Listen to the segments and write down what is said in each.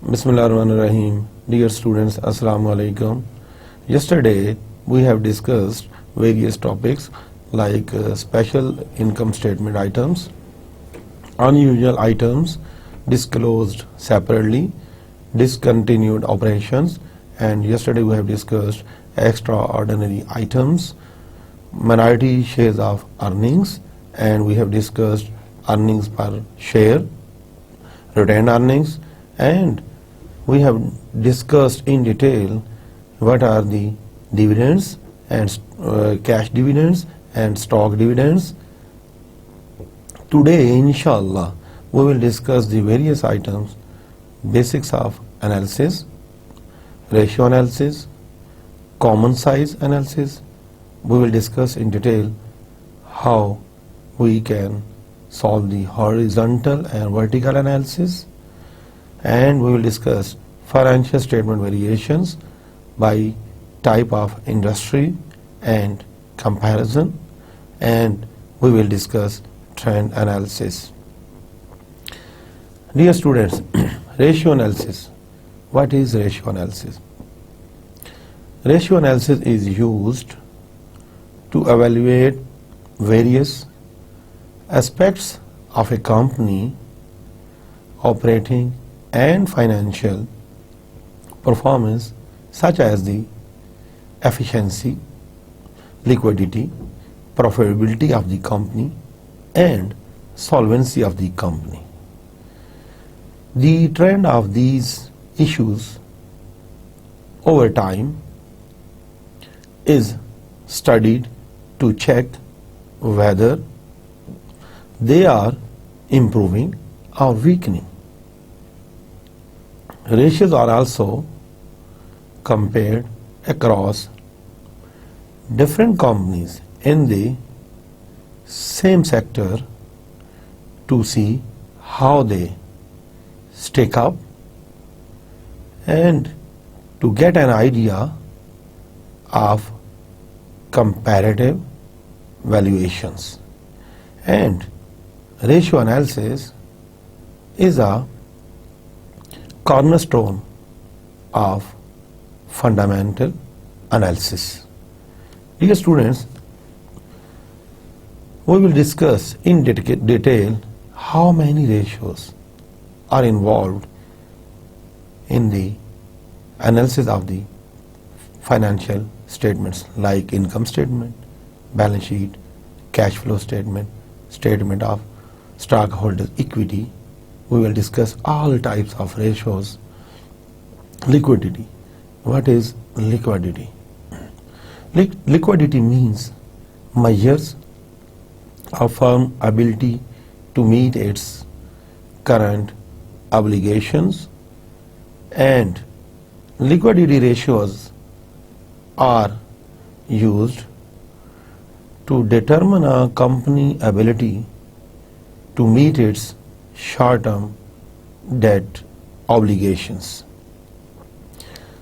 Bismillahirrahmanirrahim. Dear students, Assalamu alaikum. Yesterday we have discussed various topics like special income statement items, unusual items disclosed separately, discontinued operations, and yesterday we have discussed extraordinary items, minority shares of earnings, and we have discussed earnings per share, retained earnings, and we have discussed in detail what are the dividends and cash dividends and stock dividends. Today, inshallah, we will discuss the various items, basics of analysis, ratio analysis, common size analysis. We will discuss in detail how we can solve the horizontal and vertical analysis, and we will discuss financial statement variations by type of industry and comparison, and we will discuss trend analysis. Dear students, ratio analysis. What is ratio analysis? Ratio analysis is used to evaluate various aspects of a company operating and financial performance, such as the efficiency, liquidity, profitability of the company, and solvency of the company. The trend of these issues over time is studied to check whether they are improving or weakening. Ratios are also compared across different companies in the same sector to see how they stack up and to get an idea of comparative valuations. And ratio analysis is a cornerstone of fundamental analysis. Dear students, we will discuss in detail how many ratios are involved in the analysis of the financial statements, like income statement, balance sheet, cash flow statement, statement of stockholders' equity. We will discuss all types of ratios. Liquidity. What is liquidity? Liquidity means measures a firm's ability to meet its current obligations, and liquidity ratios are used to determine a company's ability to meet its short-term debt obligations.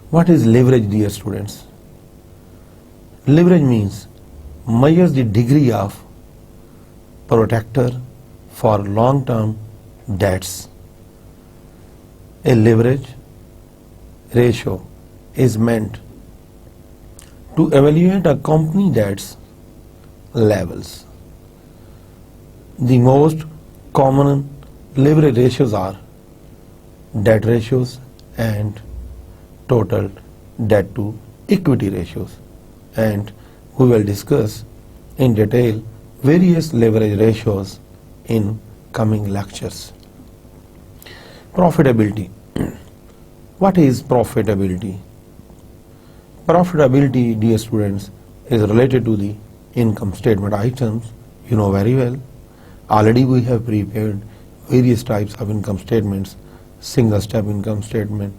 What is leverage, dear students? Leverage means measures the degree of protector for long-term debts. A leverage ratio is meant to evaluate a company debt's levels. The most common leverage ratios are debt ratios and total debt to equity ratios, and we will discuss in detail various leverage ratios in coming lectures. Profitability. What is profitability? Profitability, dear students, is related to the income statement items. You know very well. Already we have prepared various types of income statements: single step income statement,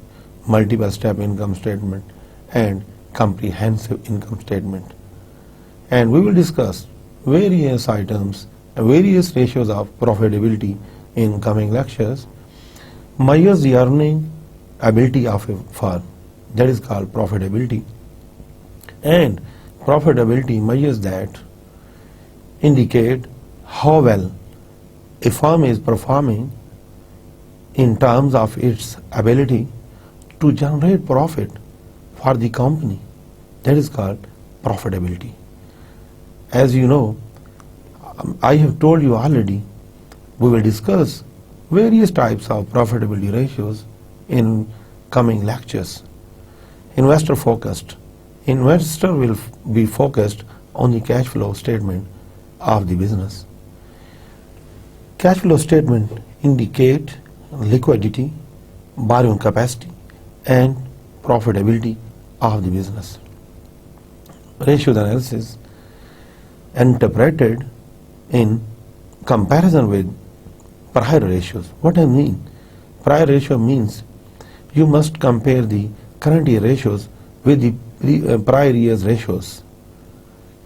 multiple step income statement, and comprehensive income statement. And we will discuss various items and various ratios of profitability in coming lectures. Measures the earning ability of a firm, that is called profitability, and profitability measures that indicate how well a firm is performing in terms of its ability to generate profit for the company. That is called profitability. As you know, I have told you already, we will discuss various types of profitability ratios in coming lectures. Investor focused. Investor will be focused on the cash flow statement of the business. Cash flow statement indicate liquidity, borrowing capacity, and profitability of the business. Ratios analysis interpreted in comparison with prior ratios. What I mean? Prior ratio means you must compare the current year ratios with the prior year's ratios.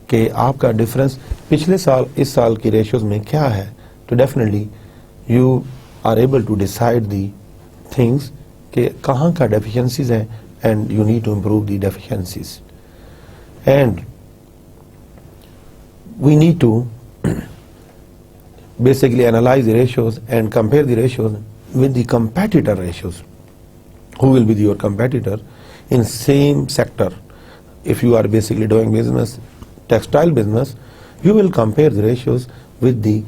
कि आपका difference पिछले साल इस साल की ratios में क्या है, तो definitely you are able to decide the things कि कहाँ का डेफिशिएंसीज हैं and you need to improve the deficiencies and we need to basically analyze the ratios and compare the ratios with the competitor ratios. Who will be your competitor in same sector? If you are basically doing business, textile business, you will compare the ratios with the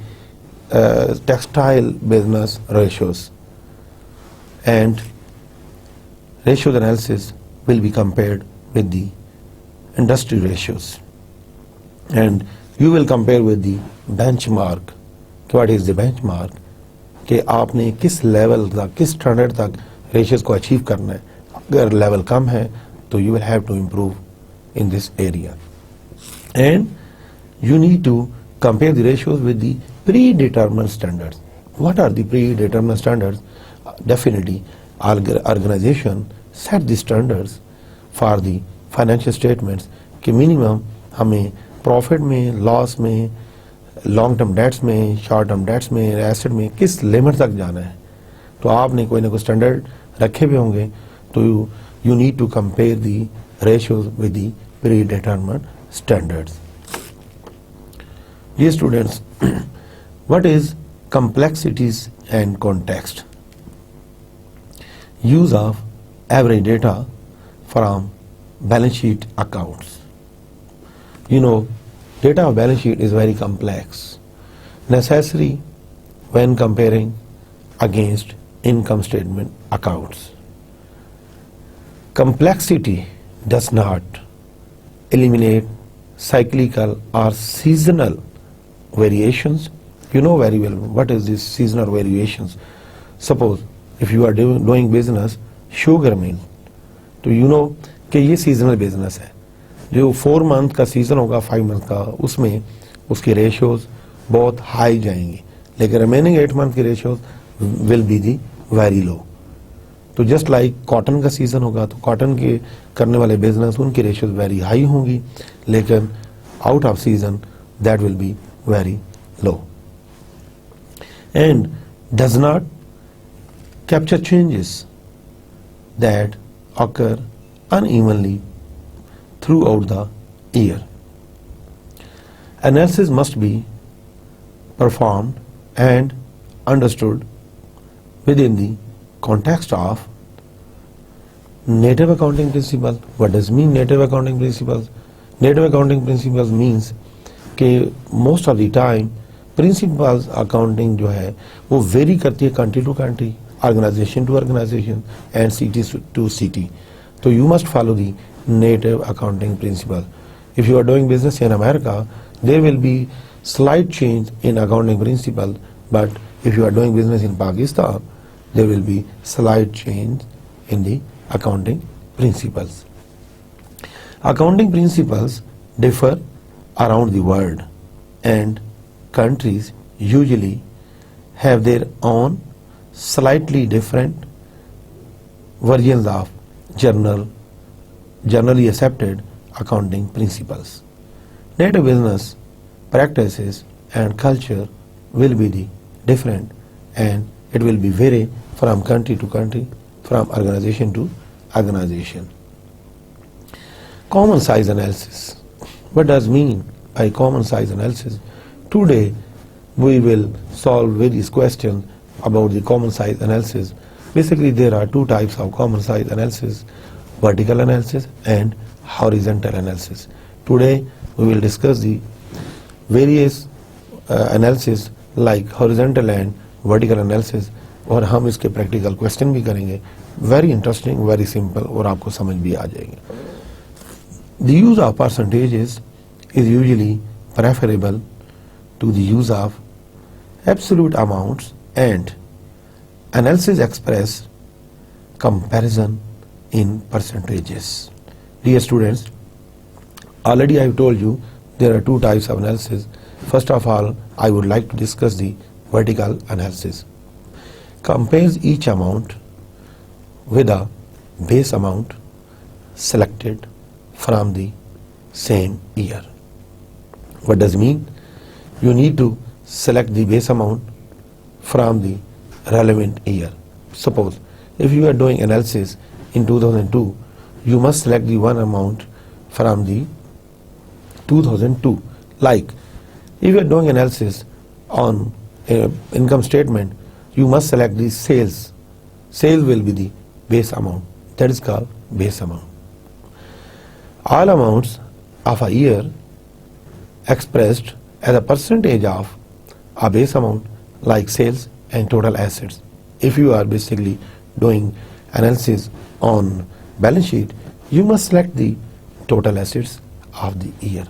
textile business ratios, and ratios analysis will be compared with the industry ratios, and you will compare with the benchmark. What is the benchmark? कि आपने किस level तक, किस standard तक ratios को achieve करना है. अगर लेवल कम है तो you will have to improve in this area. And you need to compare the ratios with the predetermined standards. What are the predetermined standards? Definitely, organization set the standards for the financial statements कि minimum हमें profit में, loss में, long term debts में, short term debts में, asset में किस limit तक जाना है. तो आपने कोई ना कोई स्टैंडर्ड रखे हुए होंगे, तो you need to compare the ratios with the predetermined standards. ये students, what is complexities and context? Use of average data from balance sheet accounts. You know, data of balance sheet is very complex, necessary when comparing against income statement accounts. Complexity does not eliminate cyclical or seasonal variations. You know very well what is this seasonal variations. Suppose if you are doing business sugar mill, तो you know कि ये seasonal business है. जो 4 month का season होगा, 5 month का, उसमें उसकी रेशियोज बहुत हाई जाएंगी, लेकिन रिमेनिंग 8 मंथ की ratios will be the very low. तो जस्ट लाइक कॉटन का सीजन होगा, तो कॉटन के करने वाले बिजनेस उनकी रेशियोज वेरी हाई होंगी, लेकिन out off season that will be very low. And does not capture changes that occur unevenly throughout the year. Analysis must be performed and understood within the context of native accounting principle. What does mean native accounting principles? Native accounting principles means कि most of the time principles accounting जो है वो vary करती है country to country, organization to organization and city to city. So you must follow the native accounting principle. If you are doing business in America, there will be slight change in accounting principle, but if you are doing business in Pakistan, there will be slight change in the accounting principles. Accounting principles differ around the world, and countries usually have their own slightly different versions of generally accepted accounting principles. Native business practices and culture will be the different, and it will be vary from country to country, from organization to organization. Common size analysis. What does mean by common size analysis? Today we will solve various questions about the common size analysis. Basically, there are two types of common size analysis: vertical analysis and horizontal analysis. Today, we will discuss the various analysis like horizontal and vertical analysis, और हम इसके practical question भी करेंगे. Very interesting, very simple, और आपको समझ भी आ जाएंगे. The use of percentages is usually preferable to the use of absolute amounts and analysis express comparison in percentages. Dear students, already I have told you there are two types of analysis. First of all, I would like to discuss the vertical analysis. Compares each amount with a base amount selected from the same year. What does it mean? You need to select the base amount from the relevant year. Suppose if you are doing analysis in 2002, you must select the one amount from the 2002. Like if you are doing analysis on income statement, you must select the sales. Sales will be the base amount. That is called base amount. All amounts of a year expressed as a percentage of a base amount like sales and total assets. If you are basically doing analysis on balance sheet, you must select the total assets of the year.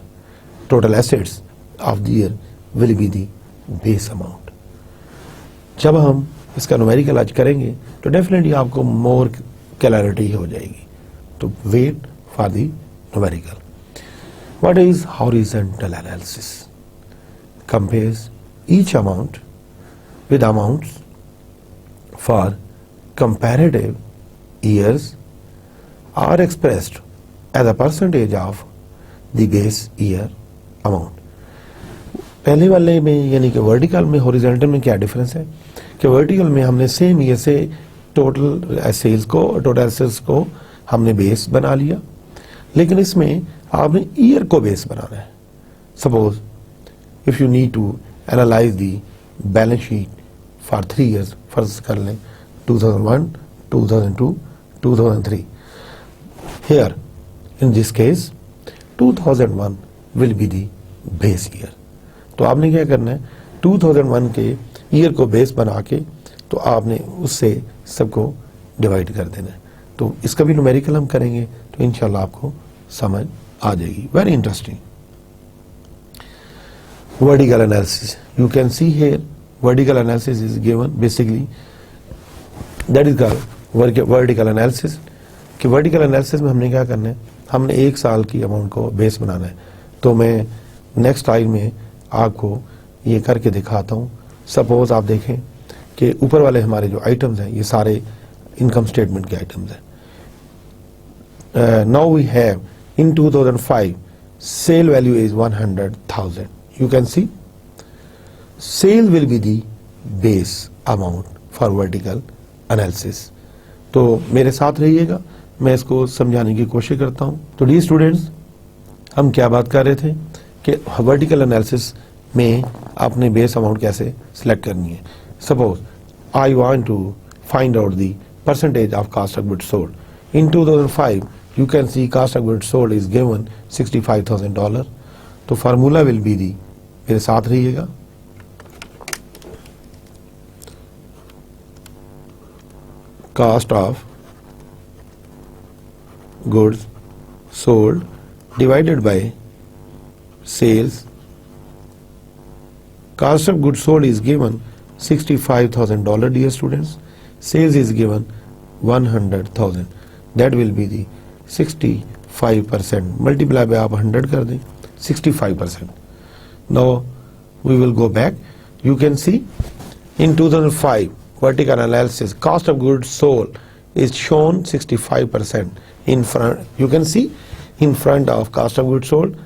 Total assets of the year will be the base amount. जब हम इसका numerical आज करेंगे तो definitely आपको more clarity हो जाएगी. तो wait for the numerical. What is horizontal analysis? Compares each amount with amounts for comparative years are expressed as a percentage of the base year amount. पहले वाले में यानी कि वर्टिकल में हॉरिजॉन्टल में क्या डिफरेंस है कि वर्टिकल में हमने सेम ईयर से टोटल सेल्स को टोटल एसेट्स को हमने बेस बना लिया, लेकिन इसमें आपने ईयर को बेस बनाना है. Suppose if you need to analyze the balance sheet for 3 years, फर्ज कर लें 2001, 2002, 2003. Here in this case 2001 will be the base year. तो आपने क्या करना है, 2001 के ईयर को बेस बना के तो आपने उससे सबको डिवाइड कर देना है. तो इसका भी न्यूमेरिकल हम करेंगे तो इंशाल्लाह आपको समझ आ जाएगी. Very interesting. Vertical analysis, you can see here vertical analysis is given. Basically that is called vertical analysis. कि वर्टिकल एनालिसिस में हमने क्या करना है, हमने 1 साल की अमाउंट को बेस बनाना है. तो मैं नेक्स्ट टाइम में आपको ये करके दिखाता हूँ. सपोज आप देखें कि ऊपर वाले हमारे जो आइटम्स हैं ये सारे इनकम स्टेटमेंट के आइटम्स हैं. Now we have in 2005 sale value is 100,000. You can see sale will be the base amount for vertical analysis. तो मेरे साथ रहिएगा, मैं इसको समझाने की कोशिश करता हूँ. तो डियर स्टूडेंट्स, हम क्या बात कर रहे थे कि वर्टिकल एनालिसिस में आपने बेस अमाउंट कैसे सिलेक्ट करनी है. Suppose I want to find out the percentage of cost of goods sold. In 2005 you can see cost of goods sold is given $65,000. तो फार्मूला विल बी दी, मेरे साथ रहिएगा, cost of goods sold divided by sales. Cost of goods sold is given $65,000, dear students. Sales is given 100,000. That will be the 65%. Multiply by आप 100 कर दें, 65%. Now we will go back. You can see in 2005 vertical analysis cost of goods sold is shown 65% in front. You can see in front of cost of goods sold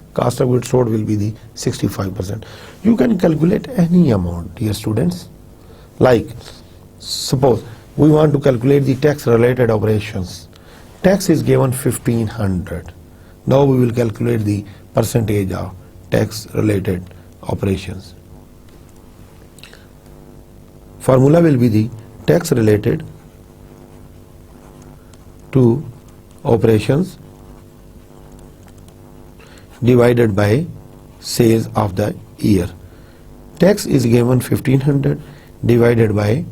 will be the 65%. You can calculate any amount, dear students. Like suppose we want to calculate the tax related operations. Tax is given 1500. Now we will calculate the percentage of tax related operations. Formula will be the tax related to operations divided by sales of the year. Tax is given 1500 divided by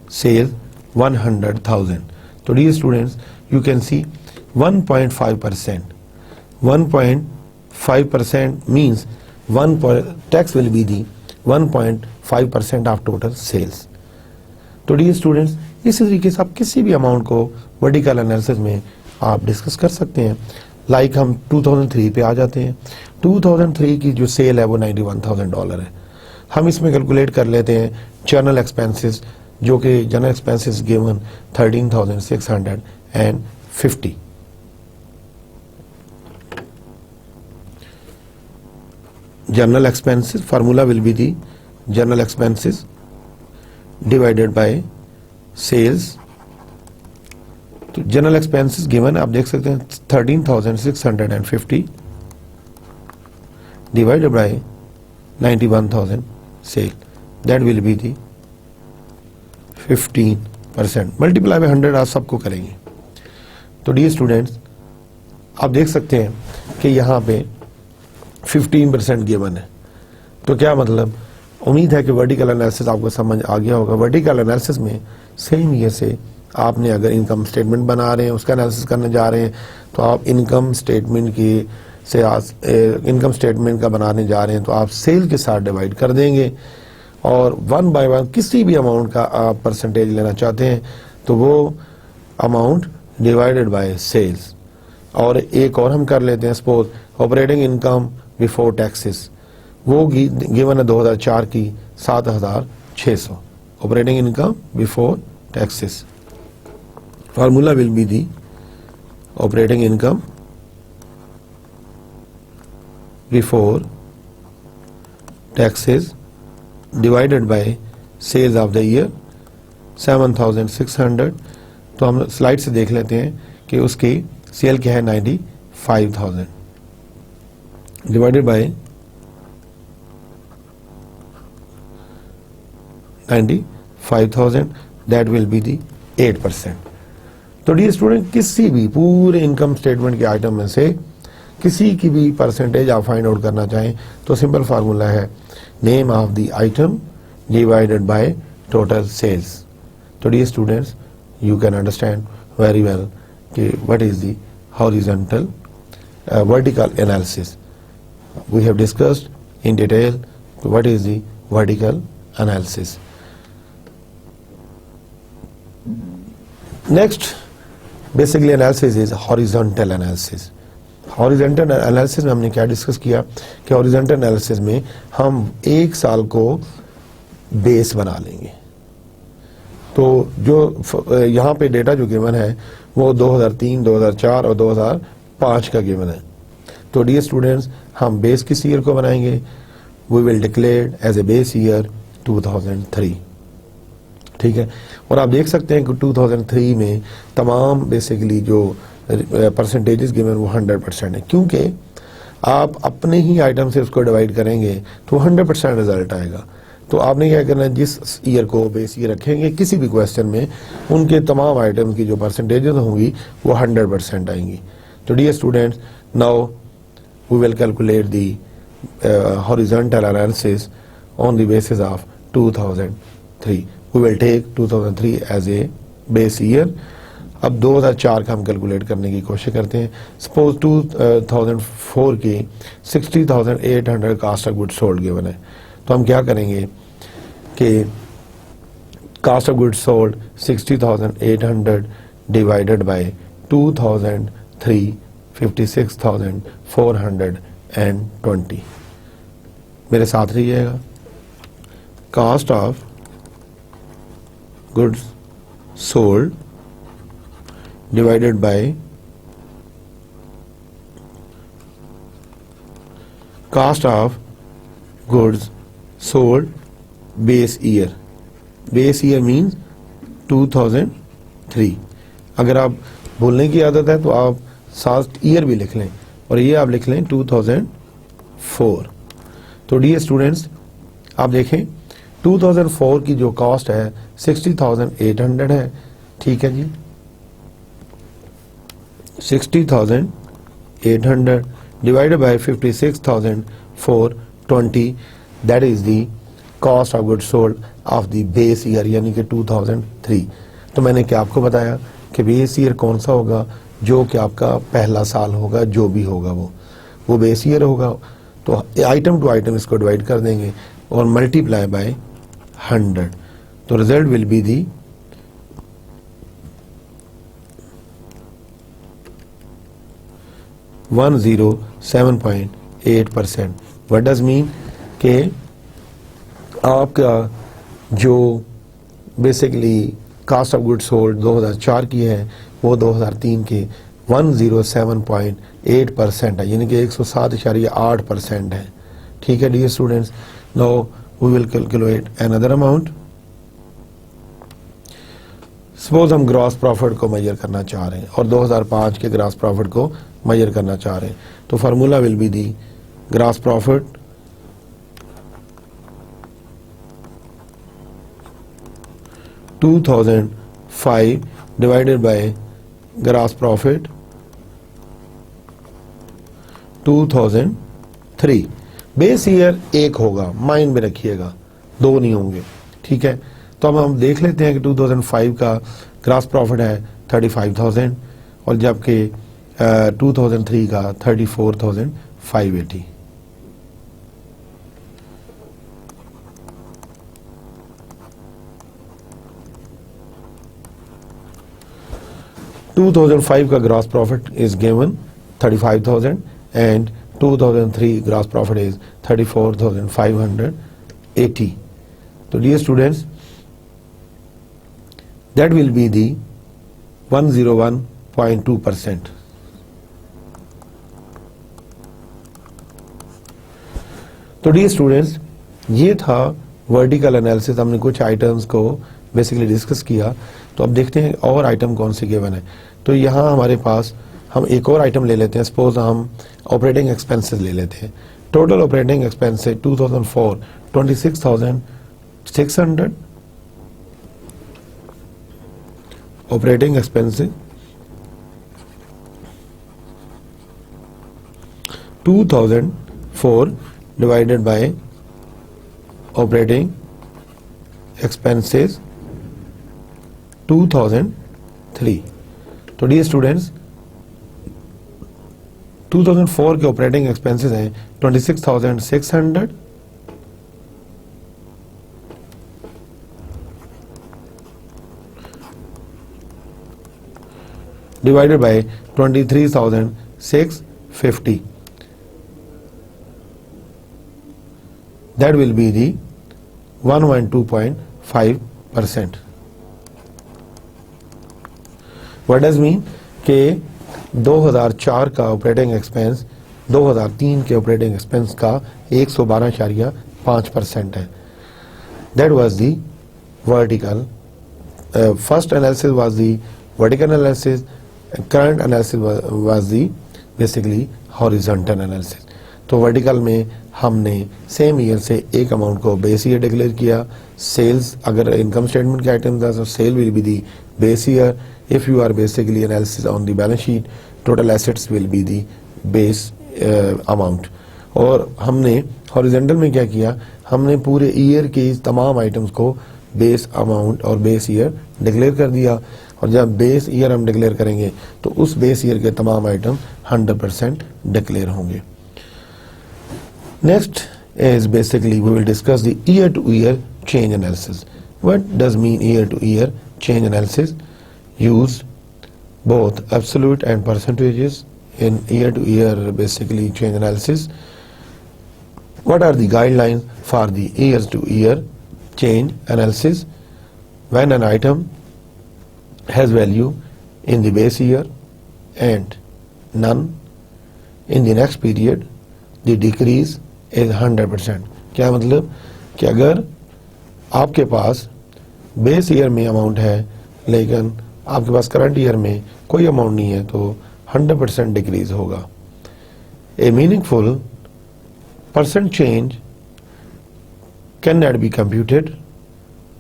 sales 100,000. So dear students, you can see 1.5%. 1.5% means tax will be the 1.5% of total sales. तो dear students, इसी तरीके से आप किसी भी amount को vertical analysis में आप डिस्कस कर सकते हैं. लाइक हम 2003 पे आ जाते हैं. 2003 की जो सेल है वो $91,000 है. हम इसमें कैलकुलेट कर लेते हैं जनरल एक्सपेंसेस, जो कि general expenses given 13,650. General expenses, formula will be the general expenses divided by sales. तो जनरल एक्सपेंसेस गिवन आप देख सकते हैं 13,650 divided by 91,000 sale, that will be the 15%. Multiply by 100 आप सबको करेंगे. तो डियर स्टूडेंट्स, आप देख सकते हैं कि यहाँ पे 15% गिवन है. तो क्या मतलब, उम्मीद है कि वर्टिकल एनालिसिस आपको समझ आ गया होगा. वर्टिकल एनालिसिस में सेम ये से आपने अगर इनकम स्टेटमेंट बना रहे हैं, उसका एनालिसिस करने जा रहे हैं, तो आप इनकम स्टेटमेंट की से इनकम स्टेटमेंट का बनाने जा रहे हैं तो आप सेल के साथ डिवाइड कर देंगे, और 1 बाय 1 किसी भी अमाउंट का आप परसेंटेज लेना चाहते हैं तो वो अमाउंट डिवाइडेड बाय सेल्स. और एक और हम कर लेते हैं, suppose operating income before taxes, वो गिवन है 2004 की 7,600. Operating income before taxes, formula will be the operating income before taxes divided by sales of the year 7,600. तो हम स्लाइड से देख लेते हैं कि उसकी सेल क्या है 95,000 divided by 95,000, that will be दी 8%. तो डियर स्टूडेंट, किसी भी पूरे इनकम स्टेटमेंट के आइटम में से किसी की भी परसेंटेज आप फाइंड आउट करना चाहें तो सिंपल फार्मूला है name of the item divided by total sales. तो dear students, you can understand very well what is the horizontal vertical analysis. We have discussed in detail what is the vertical analysis. Next basically analysis is horizontal analysis. Horizontal analysis में हमने क्या discuss किया कि horizontal analysis में हम एक साल को बेस बना लेंगे. तो जो यहाँ पे डेटा जो गिवन है वो 2003, 2004 और 2005 का गिवन है. तो डियर स्टूडेंट्स, हम बेस किस ईयर को बनाएंगे? We will declare as a base year 2003. ठीक है. और आप देख सकते हैं कि 2003 में तमाम बेसिकली जो परसेंटेजेस गिवन वो 100% है, क्योंकि आप अपने ही आइटम से उसको डिवाइड करेंगे तो 100% रिजल्ट आएगा. तो आपने क्या करना है, जिस ईयर को बेस ईयर रखेंगे किसी भी क्वेश्चन में उनके तमाम आइटम की जो परसेंटेजेस होंगी वो 100% आएंगी. तो dear students, now we will calculate the horizontal analysis on the basis of 2003. We will take 2003 as a base year. अब 2004 का हम कैलकुलेट करने की कोशिश करते हैं. सपोज 2004 की 60,800 cost of goods sold given है. तो हम क्या करेंगे कि cost of goods sold 60,800 divided by 2003 56,420. मेरे साथ रहिएगा. Cost of goods sold divided by cost of goods sold base year. Base year means 2003. अगर आप बोलने की आदत है तो आप साथ ईयर भी लिख लें, और ये आप लिख लें 2004. तो डियर स्टूडेंट्स, आप देखें 2004 की जो कॉस्ट है 60,800 है, ठीक है जी, 60,800 divided by 56,420, that is the cost of goods sold of the base year यानी कि 2003। तो मैंने क्या आपको बताया कि बेस ईयर कौन सा होगा, जो कि आपका पहला साल होगा, जो भी होगा वो बेस ईयर होगा। तो आइटम टू आइटम इसको डिवाइड कर देंगे और मल्टीप्लाई बाय 100, तो result will be the 107.8%। What does mean कि आपका जो basically cost of goods sold 2004 की है वो 2003 के 107.8% है, यानी कि 107.8% है, ठीक है dear students. Now we will calculate another amount. Suppose हम ग्रॉस प्रॉफिट को मेजर करना चाह रहे हैं और 2005 के ग्रॉस प्रॉफिट को मेजर करना चाह रहे हैं, तो formula will be the gross profit $2,005 divided by gross profit 2003। Base year एक होगा, माइंड में रखिएगा, दो नहीं होंगे, ठीक है। तो अब हम देख लेते हैं कि 2005 का ग्रॉस प्रॉफिट है 35,000 और जबकि 2003 का 34,580। $2,005 का gross profit is given 35,000 and 2003 gross profit is 34,580. So dear students, that will be the 101.2%. तो डियर स्टूडेंट्स, ये था वर्टिकल एनालिसिस। हमने कुछ आइटम्स को बेसिकली डिस्कस किया। तो अब देखते हैं और आइटम कौन से गिवन है। तो यहाँ हमारे पास हम एक और आइटम ले लेते हैं। सपोज हम ऑपरेटिंग एक्सपेंसेस ले लेते हैं। Total operating expenses 2004 26,600 operating expenses 2004 divided by operating expenses 2003। तो डियर स्टूडेंट्स, 2004 के ऑपरेटिंग एक्सपेंसेस हैं 26,600 divided by 23,650। That will be the 112.5%। What does mean कि 2004 का ऑपरेटिंग एक्सपेंस 2003 के ऑपरेटिंग एक्सपेंस का 112.5% है। That was the vertical. First analysis was the vertical analysis. Current analysis was the basically horizontal analysis. तो vertical में हमने same year से एक अमाउंट को बेस ईयर डिक्लेयर किया। सेल्स अगर इनकम स्टेटमेंट के आइटम था तो sale will be the base year. If you are basically analysis on the balance sheet, total assets will be the base amount. और हमने हॉरिजॉन्टल में क्या किया, हमने पूरे ईयर के तमाम आइटम्स को बेस अमाउंट और बेस ईयर डिक्लेयर कर दिया। और जब बेस ईयर हम डिक्लेयर करेंगे तो उस बेस ईयर के तमाम आइटम 100% डिक्लेयर होंगे। Next is basically we will discuss the year-to-year change analysis. What does mean year-to-year change analysis? Use both absolute and percentages in year-to-year basically change analysis. What are the guidelines for the year-to-year change analysis? When an item has value in the base year and none in the next period, the decrease is 100%। क्या मतलब कि अगर आपके पास base year में amount है लेकिन आपके पास current year में कोई अमाउंट नहीं है तो 100% डिक्रीज होगा। ए meaningful percent change cannot be computed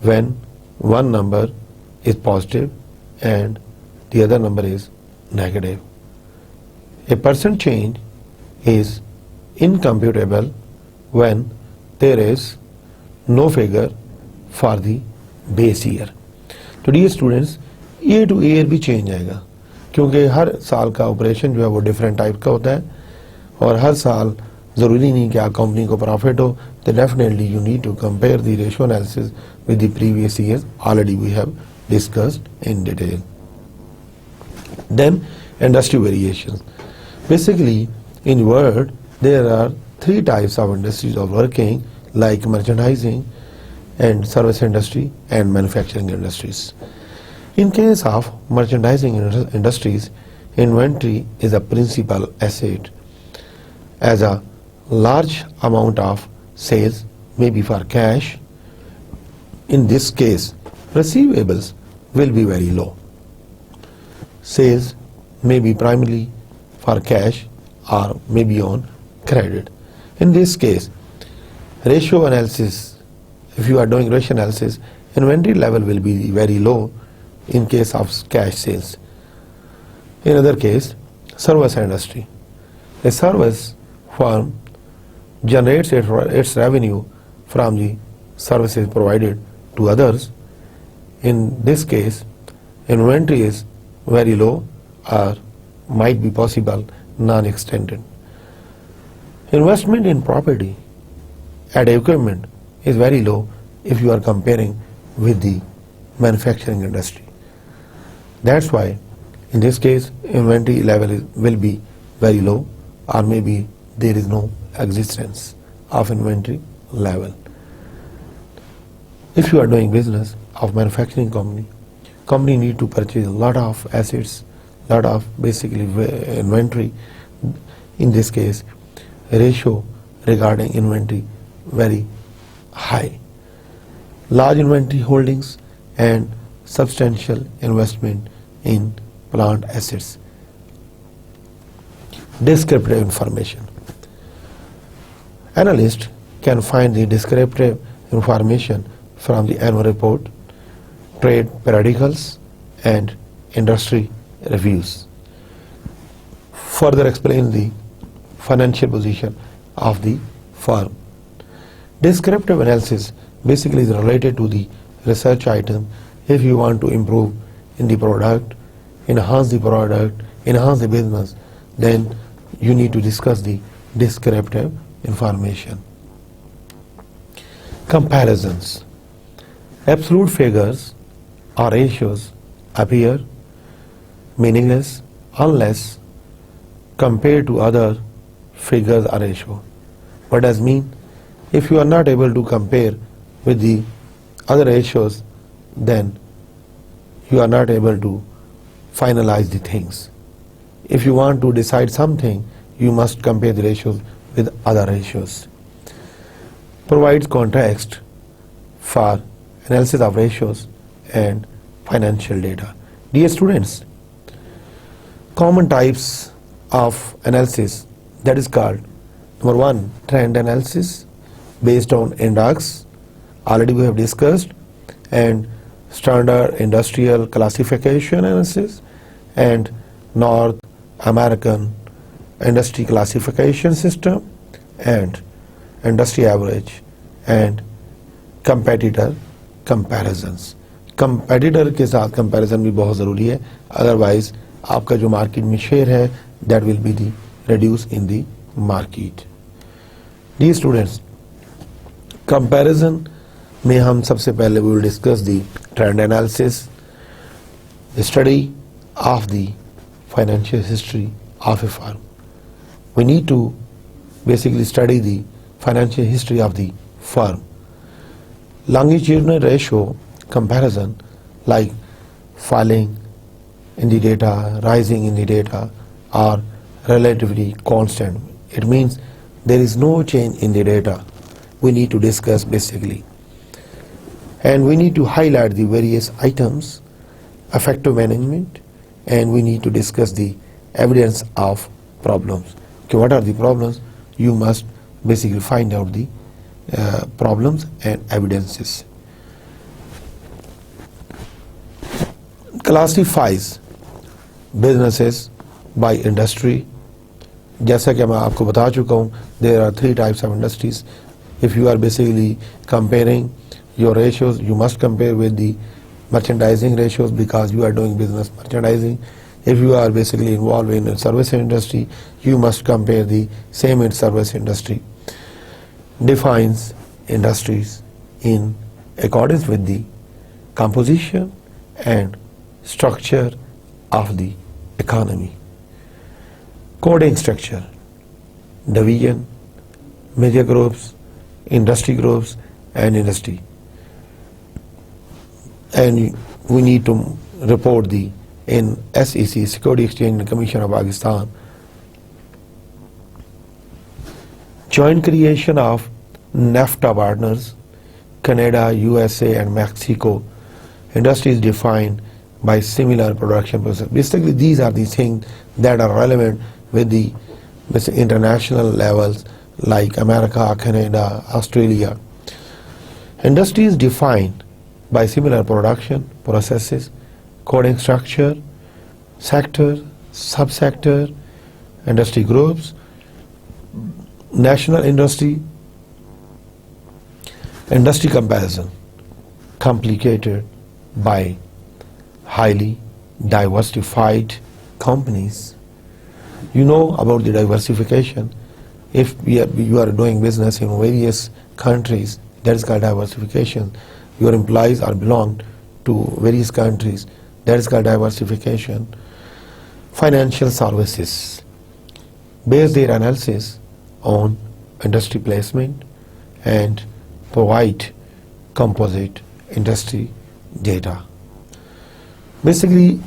when one number is positive and the other number is negative. A percent change is incomputable when there is no figure for the base year. तो dear students, year to year भी change आएगा क्योंकि हर साल का operation जो है वो different type का होता है और हर साल ज़रूरी नहीं कि आप कंपनी को प्रॉफिट हो, तो definitely you need to compare the ratio analysis with the previous years. Already we have discussed in detail. Then industry variations. Basically, in world there are three types of industries of working, like merchandising and service industry and manufacturing industries. In case of merchandising industries, inventory is a principal asset, as a large amount of sales may be for cash. In this case, receivables will be very low. Sales may be primarily for cash or may be on credit. In this case, ratio analysis, if you are doing ratio analysis, inventory level will be very low in case of cash sales. In other case, service industry. A service firm generates its revenue from the services provided to others. In this case, inventory is very low or might be possible non-extended. Investment in property and equipment is very low if you are comparing with the manufacturing industry. That's why in this case inventory level will be very low, or maybe there is no existence of inventory level. If you are doing business of manufacturing company need to purchase a lot of assets, lot of basically inventory. In this case, ratio regarding inventory very high. Large inventory holdings and substantial investment in plant assets. Descriptive information. Analyst can find the descriptive information from the annual report, trade periodicals and industry reviews. Further explain the financial position of the firm. Descriptive analysis basically is related to the research item. If you want to improve in the product, enhance the business, then you need to discuss the descriptive information. Comparisons. Absolute figures or ratios appear meaningless unless compared to other figures or ratio. What does mean? If you are not able to compare with the other ratios, then you are not able to finalize the things. If you want to decide something, you must compare the ratios with other ratios. Provides context for analysis of ratios and financial data. Dear students, common types of analysis that is called, number one, trend analysis based on index, already we have discussed, and standard industrial classification analysis and North American industry classification system and industry average and competitor comparisons. Competitor के साथ comparison भी बहुत ज़रूरी है, otherwise आपका जो market में share है that will be the reduce in the market. Dear students, comparison में हम सबसे पहले we will discuss the trend analysis, study of the financial history of a firm. We need to basically study the financial history of the firm. Longitudinal ratio comparison, like falling in the data, rising in the data, are relatively constant. It means there is no change in the data. We need to discuss basically. And we need to highlight the various items, effective management, and we need to discuss the evidence of problems. Okay, what are the problems? You must basically find out the problems and evidences. Classifies businesses by industry. जैसा कि मैं आपको बता चुका हूँ, there are 3 types of industries. If you are basically comparing your ratios, you must compare with the merchandising ratios because you are doing business merchandising. If you are basically involved in a service industry, you must compare the same in service industry. Defines industries in accordance with the composition and structure of the economy. Coding structure, division, major groups, industry groups, and industry. And we need to report the in SEC, Security Exchange and Commission of Pakistan. Joint creation of NAFTA partners, Canada, USA, and Mexico. Industries defined by similar production process. Basically, these are the things that are relevant with the international levels like America, Canada, Australia. Industries defined by similar production processes, coding structure, sector, subsector, industry groups, national industry comparison, complicated by highly diversified companies. You know about the diversification. If you are doing business in various countries, that is called diversification. Your employees are belong to various countries, that is called diversification. Financial services base their analysis on industry placement and provide composite industry data. Basically,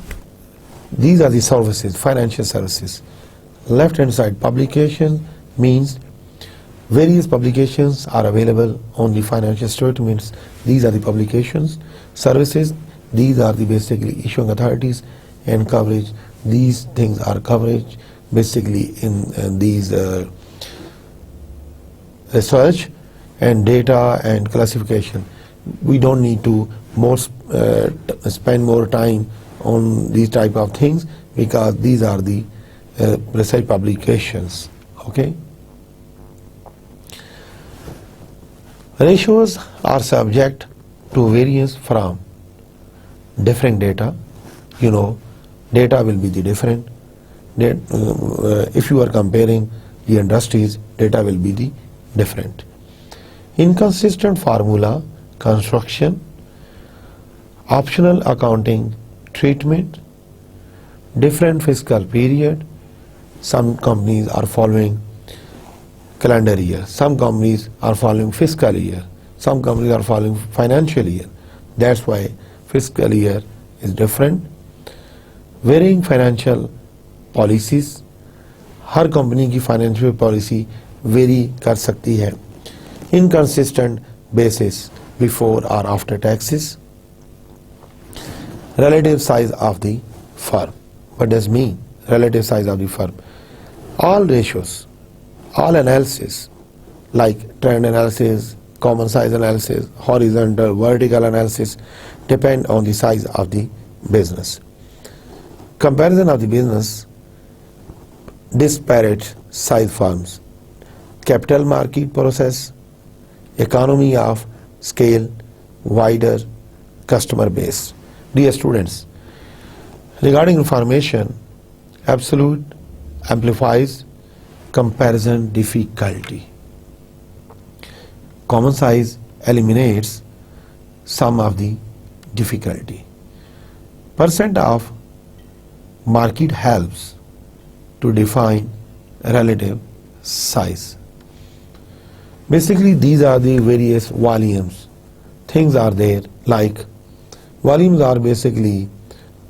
these are the services, financial services. Left hand side, publication means various publications are available on the financial statements. These are the publications. Services, these are the basically issuing authorities, and coverage, these things are coverage basically in these research and data and classification. We don't need to spend more time on these type of things because these are the research publications. Okay. Ratios are subject to variance from different data. You know, data will be the different. If you are comparing the industries, data will be the different. Inconsistent formula construction, optional accounting treatment, different fiscal period. Some companies are following calendar year, some companies are following fiscal year, some companies are following financial year. That's why fiscal year is different. Varying financial policies, her company की financial policy very कर सकती है. Inconsistent basis before or after taxes. Relative size of the firm. What does it mean? Relative size of the firm. All ratios, all analysis like trend analysis, common size analysis, horizontal, vertical analysis depend on the size of the business. Comparison of the business, disparate size firms, capital market process, economy of scale, wider customer base. Dear students, regarding information, absolute amplifies comparison difficulty. Common size eliminates some of the difficulty. Percent of market helps to define relative size. Basically, these are the various volumes. Things are there like volumes are basically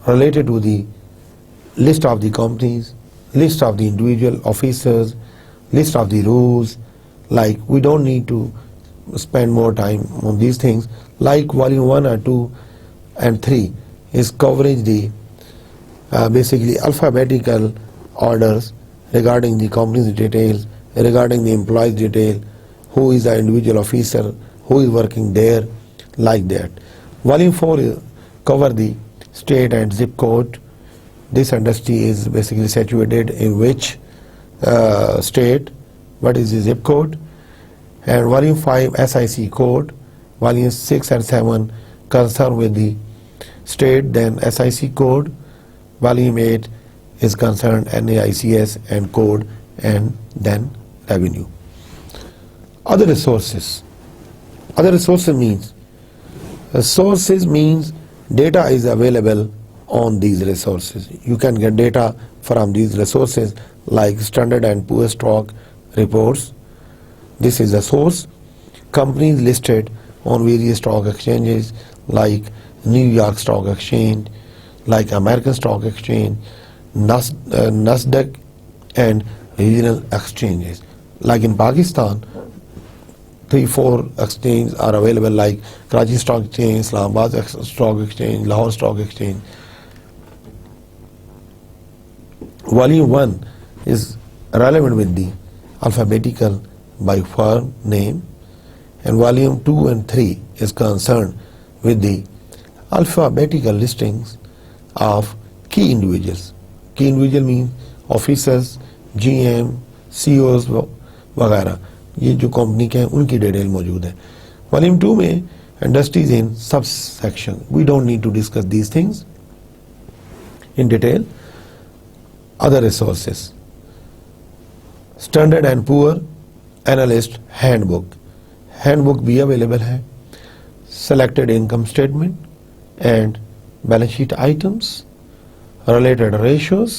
related to the list of the companies, list of the individual officers, list of the rules. Like we don't need to spend more time on these things. Like volume 1 or 2 and 3 is coverage the basically alphabetical orders regarding the company's details, regarding the employees detail, who is the individual officer, who is working there, like that. Volume 4 cover the state and zip code. This industry is basically situated in which state, what is the zip code. And volume 5 SIC code. Volume 6 and 7 concern with the state, then SIC code. Volume 8 is concerned NAICS and code, and then revenue. Other resources. Other resources means data is available on these resources. You can get data from these resources like Standard and Poor's stock reports. This is the source. Companies listed on various stock exchanges like New York Stock Exchange, like American Stock Exchange, Nasdaq, and regional exchanges. Like in Pakistan, 3-4 exchanges are available like Karachi Stock Exchange, Islamabad Stock Exchange, Lahore Stock Exchange. Volume 1 is relevant with the alphabetical by firm name, and volume 2 and 3 is concerned with the alphabetical listings of key individuals. Key individual means officers, GM, CEOs वगैरह, ये जो company के हैं उनकी detail मौजूद है. Volume 2 में industries in sub section. We don't need to discuss these things in detail. Other resources. Standard and poor analyst handbook. Handbook भी अवेलेबल है. Selected income statement and balance sheet items, related ratios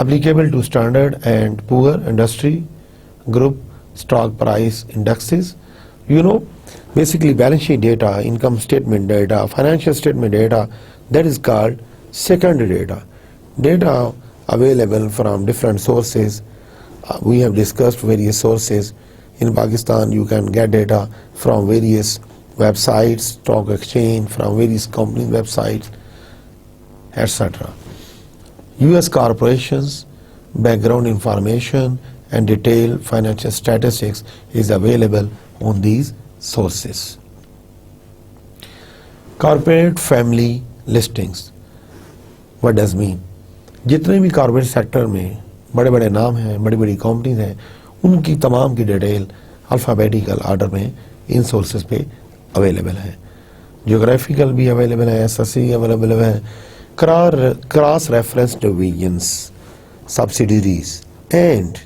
applicable to Standard and Poor industry group stock price indexes. You know, basically balance sheet data, income statement data, financial statement data, that is called secondary data. Data available from different sources. We have discussed various sources. In Pakistan, you can get data from various websites, stock exchange, from various company websites, etc. US corporations, background information and detailed financial statistics is available on these sources. Corporate family listings. What does mean? जितने भी corporate sector में बड़े बड़े नाम हैं, बड़ी बड़ी companies हैं, उनकी तमाम की डिटेल अल्फ़ाबेटिकल ऑर्डर में इन सोर्सेज पे अवेलेबल है. ज्योग्राफिकल भी अवेलेबल है, SSC अवेलेबल है. Cross reference divisions, subsidiaries and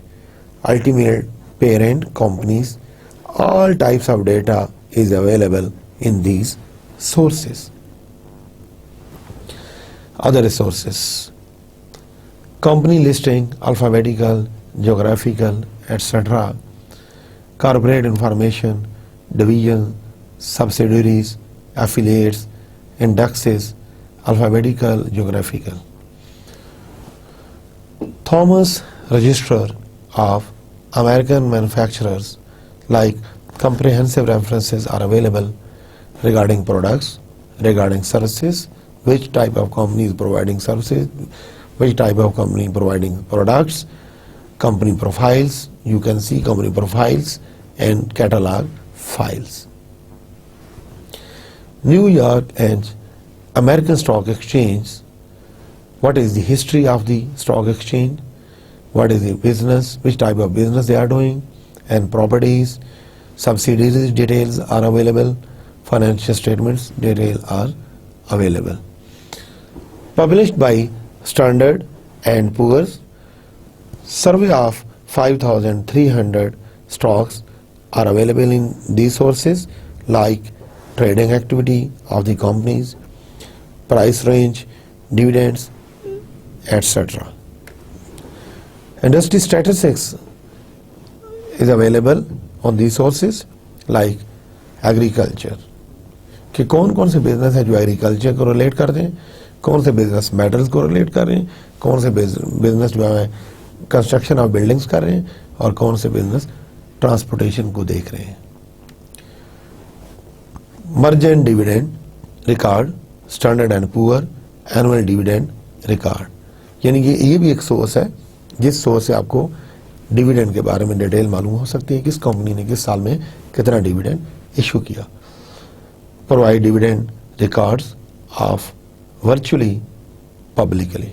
ultimate parent companies, all types of data is available in these sources. Other resources. Company listing, alphabetical, geographical, etc. Corporate information, division, subsidiaries, affiliates, indexes, alphabetical, geographical. Thomas Register of American manufacturers, like comprehensive references are available regarding products, regarding services, which type of company is providing services, which type of company providing products, company profiles. You can see company profiles and catalog files. New York and American Stock Exchange. What is the history of the stock exchange? What is the business? Which type of business they are doing? And properties, subsidiaries details are available. Financial statements details are available. Published by Standard and Poor's. Survey of 5,300 stocks are available in these sources, like trading activity of the companies, price range, dividends, etc. Industry statistics is available on these sources like agriculture. कि कौन कौन से business है जो agriculture को relate करते हैं, कौन से बिजनेस मेटल्स को रिलेट कर रहे हैं, कौन से बिजनेस जो है कंस्ट्रक्शन ऑफ बिल्डिंग्स कर रहे हैं, और कौन से बिजनेस ट्रांसपोर्टेशन को देख रहे हैं. Merger and dividend record, standard and poor annual dividend record. यानी कि ये भी एक सोर्स है जिस सोर्स से आपको डिविडेंड के बारे में डिटेल मालूम हो सकती है, किस कंपनी ने किस साल में कितना डिविडेंड इशू किया. Provide dividend records of virtually publicly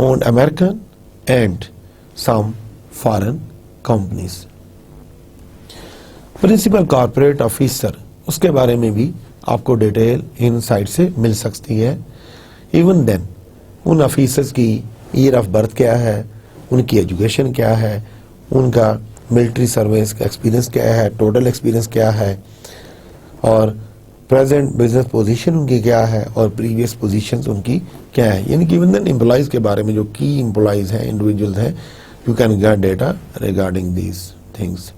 owned American and some foreign companies. प्रिंसिपल कॉर्पोरेट ऑफिसर, उसके बारे में भी आपको डिटेल इन साइट से मिल सकती है. इवन देन उन ऑफिसर्स की ईयर ऑफ बर्थ क्या है, उनकी एजुकेशन क्या है, उनका मिलिट्री सर्विस का एक्सपीरियंस क्या है, टोटल एक्सपीरियंस क्या है, और प्रेजेंट बिजनेस पोजीशन उनकी क्या है, और प्रीवियस पोजीशंस उनकी क्या है. यानी कि इवन देन एम्प्लॉइज के बारे में, जो की एम्प्लॉइज हैं, इंडिविजुअल्स हैं, you can get data regarding these things.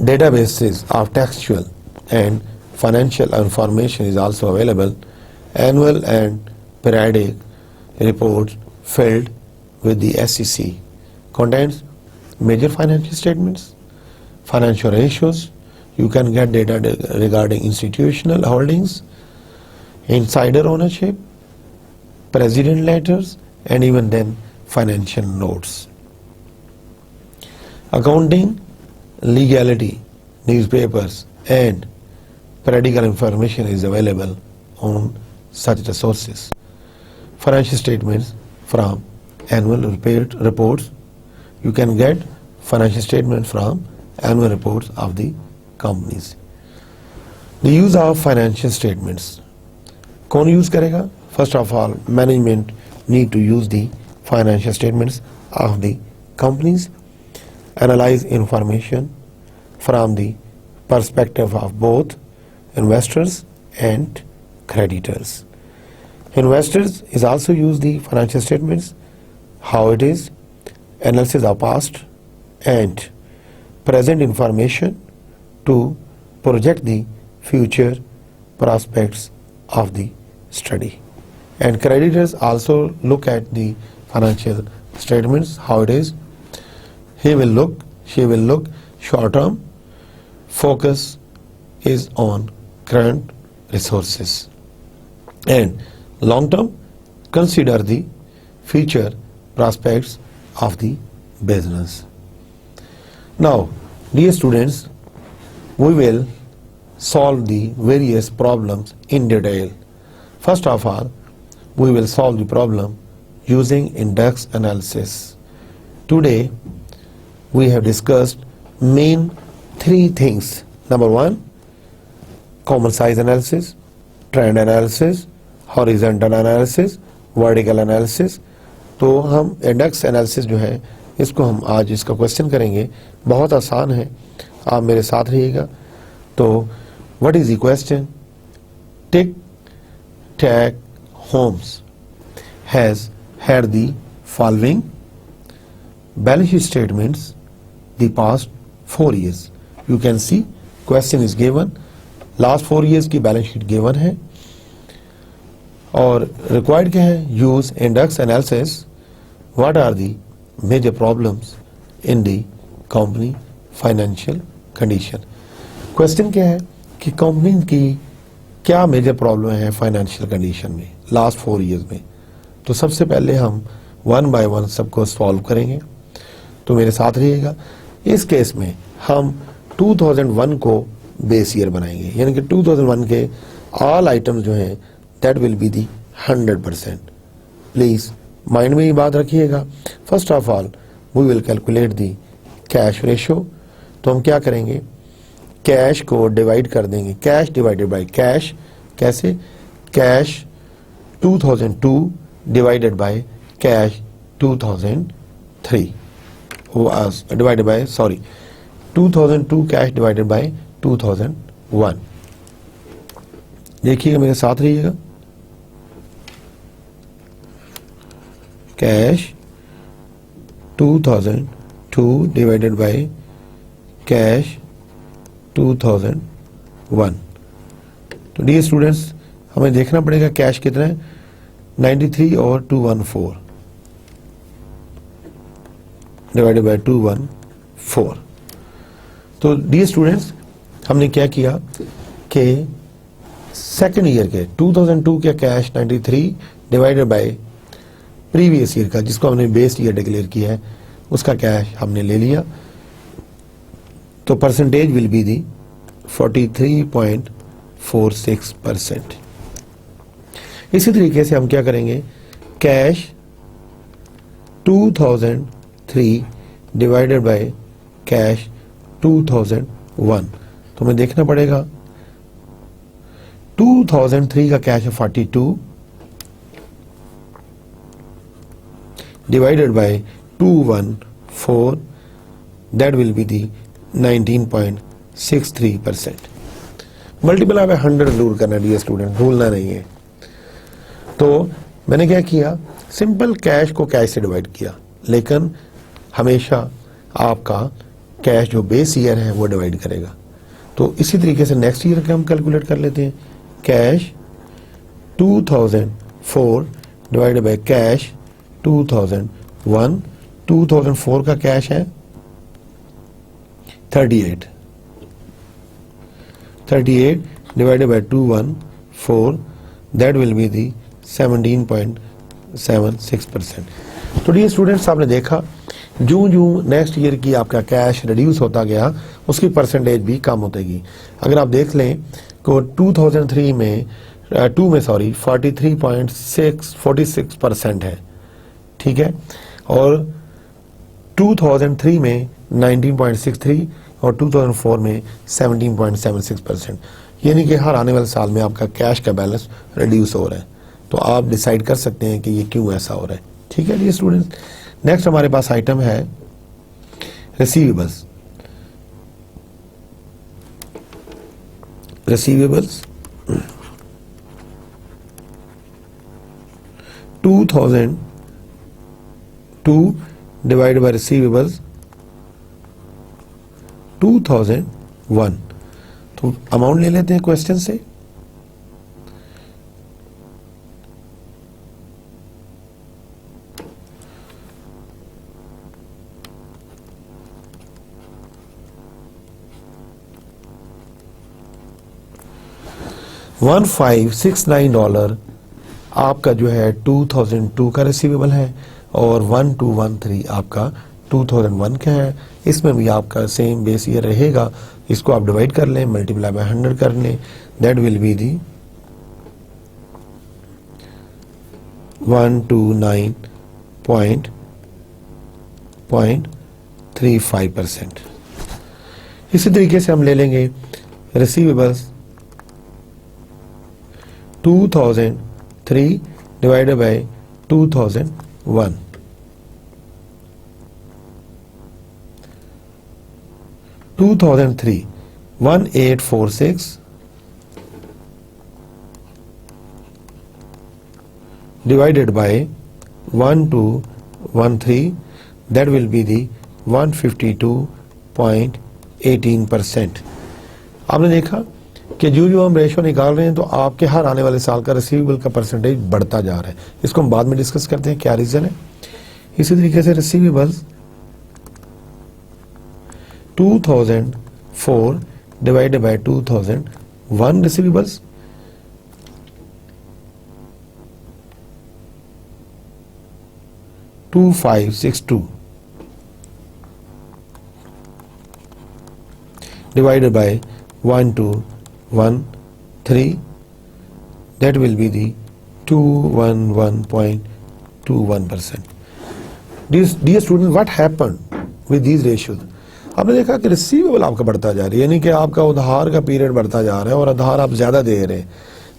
Databases of textual and financial information is also available. Annual and periodic reports filed with the SEC contains major financial statements, financial ratios. You can get data regarding institutional holdings, insider ownership, president letters, and even then financial notes. Accounting, legality, newspapers, and periodical information is available on such resources. Financial statements from annual reports. You can get financial statements from annual reports of the companies. The use of financial statements. कौन use करेगा? First of all, management need to use the financial statements of the companies, analyze information from the perspective of both investors and creditors. Investors is also use the financial statements, how it is, analysis of past and present information to project the future prospects of the study. And creditors also look at the financial statements, how it is. He will look, she will look. Short term focus is on current resources, and long term consider the future prospects of the business. Now, dear students, we will solve the various problems in detail. First of all, we will solve the problem using index analysis. Today, we have discussed main three things. Number one, common size analysis, trend analysis, horizontal analysis, vertical analysis. तो हम index analysis जो है इसको हम आज इसका question करेंगे. बहुत आसान है, आप मेरे साथ रहिएगा. तो what is the question? Tick tack homes has had the following balance sheet statements the past 4 years. You can see question is given, last 4 years की balance sheet given है, और required क्या है? Use index analysis. What are the major problems in the company financial condition? Question क्या है कि company की क्या मेजर प्रॉब्लम है फाइनेंशियल कंडीशन में लास्ट 4 years में. तो सबसे पहले हम 1 by 1 सबको सॉल्व करेंगे. तो मेरे साथ रहिएगा. इस केस में हम 2001 को बेस ईयर बनाएंगे, यानी कि 2001 के ऑल आइटम्स जो हैं that will be the 100%. Please mind में ये बात रखिएगा. First of all we will calculate the cash ratio. तो हम क्या करेंगे? कैश को डिवाइड कर देंगे, कैश डिवाइडेड बाय कैश. कैसे? Cash 2002 divided by cash 2003 divided by 2002 cash divided by 2001. देखिएगा, मेरे साथ रहिएगा. Cash 2002 divided by cash 2001. तो डियर स्टूडेंट्स, हमें देखना पड़ेगा कैश कितना है. 93 और 214 डिवाइडेड बाय 214. तो डियर स्टूडेंट्स, हमने क्या किया कि सेकेंड ईयर के 2002 के cash 93 divided by previous year का, जिसको हमने बेस ईयर डिक्लेयर किया है, उसका कैश हमने ले लिया, तो परसेंटेज विल बी दी 43.46%। इसी तरीके से हम क्या करेंगे, कैश 2003 डिवाइडेड बाय कैश 2001, तो हमें देखना पड़ेगा 2003 का कैश है 42 divided by 214, that will be the 19.63%। Multiple आप 100 जरूर करना डियर स्टूडेंट, भूलना नहीं है। तो मैंने क्या किया, सिंपल कैश को कैश से डिवाइड किया, लेकिन हमेशा आपका कैश जो बेस ईयर है वो डिवाइड करेगा। तो इसी तरीके से नेक्स्ट ईयर का हम कैलकुलेट कर लेते हैं, कैश 2004 डिवाइडेड बाय कैश 2001, 2004 का कैश है 38 divided by 214, that will be दी 17.76%। तो डियर स्टूडेंट्स, आपने देखा जूं जूं नेक्स्ट ईयर की आपका कैश रिड्यूस होता गया, उसकी परसेंटेज भी कम होती। अगर आप देख लें तो 2003 में 43.46% है, ठीक है, और 2003 में 19.63 और 2004 में 17.76%, यानी कि हर आने वाले साल में आपका कैश का बैलेंस रिड्यूस हो रहा है। तो आप डिसाइड कर सकते हैं कि ये क्यों ऐसा हो रहा है। ठीक है जी स्टूडेंट्स, नेक्स्ट हमारे पास आइटम है रिसीवेबल्स। 2002 divide by receivables 2001। तो अमाउंट ले लेते हैं क्वेश्चन से। $1569 आपका जो है 2002 का रिसीवेबल है, और 1213 आपका 2001 का है। इसमें भी आपका सेम बेस ईयर रहेगा, इसको आप डिवाइड कर लें, मल्टीप्लाई बाय 100 कर लें, दैट विल बी दी 129.35%। इसी तरीके से हम ले लेंगे receivables 2003 divided bye 2001। 2003 1846 divided by 1213, that will be the 152.18%। आपने देखा कि जो हम रेशो निकाल रहे हैं तो आपके हर आने वाले साल का रिसीवेबल का परसेंटेज बढ़ता जा रहा है। इसको हम बाद में डिस्कस करते हैं क्या रीजन है। इसी तरीके से receivables 2004 divided by 2001 receivables 2562 divided by 1213, that will be the 211.21%. Dear student, what happened with these ratios? आपने देखा कि रिसीवेबल आपका बढ़ता जा रहा है, यानी कि आपका उधार का पीरियड बढ़ता जा रहा है और उधार आप ज्यादा दे रहे हैं।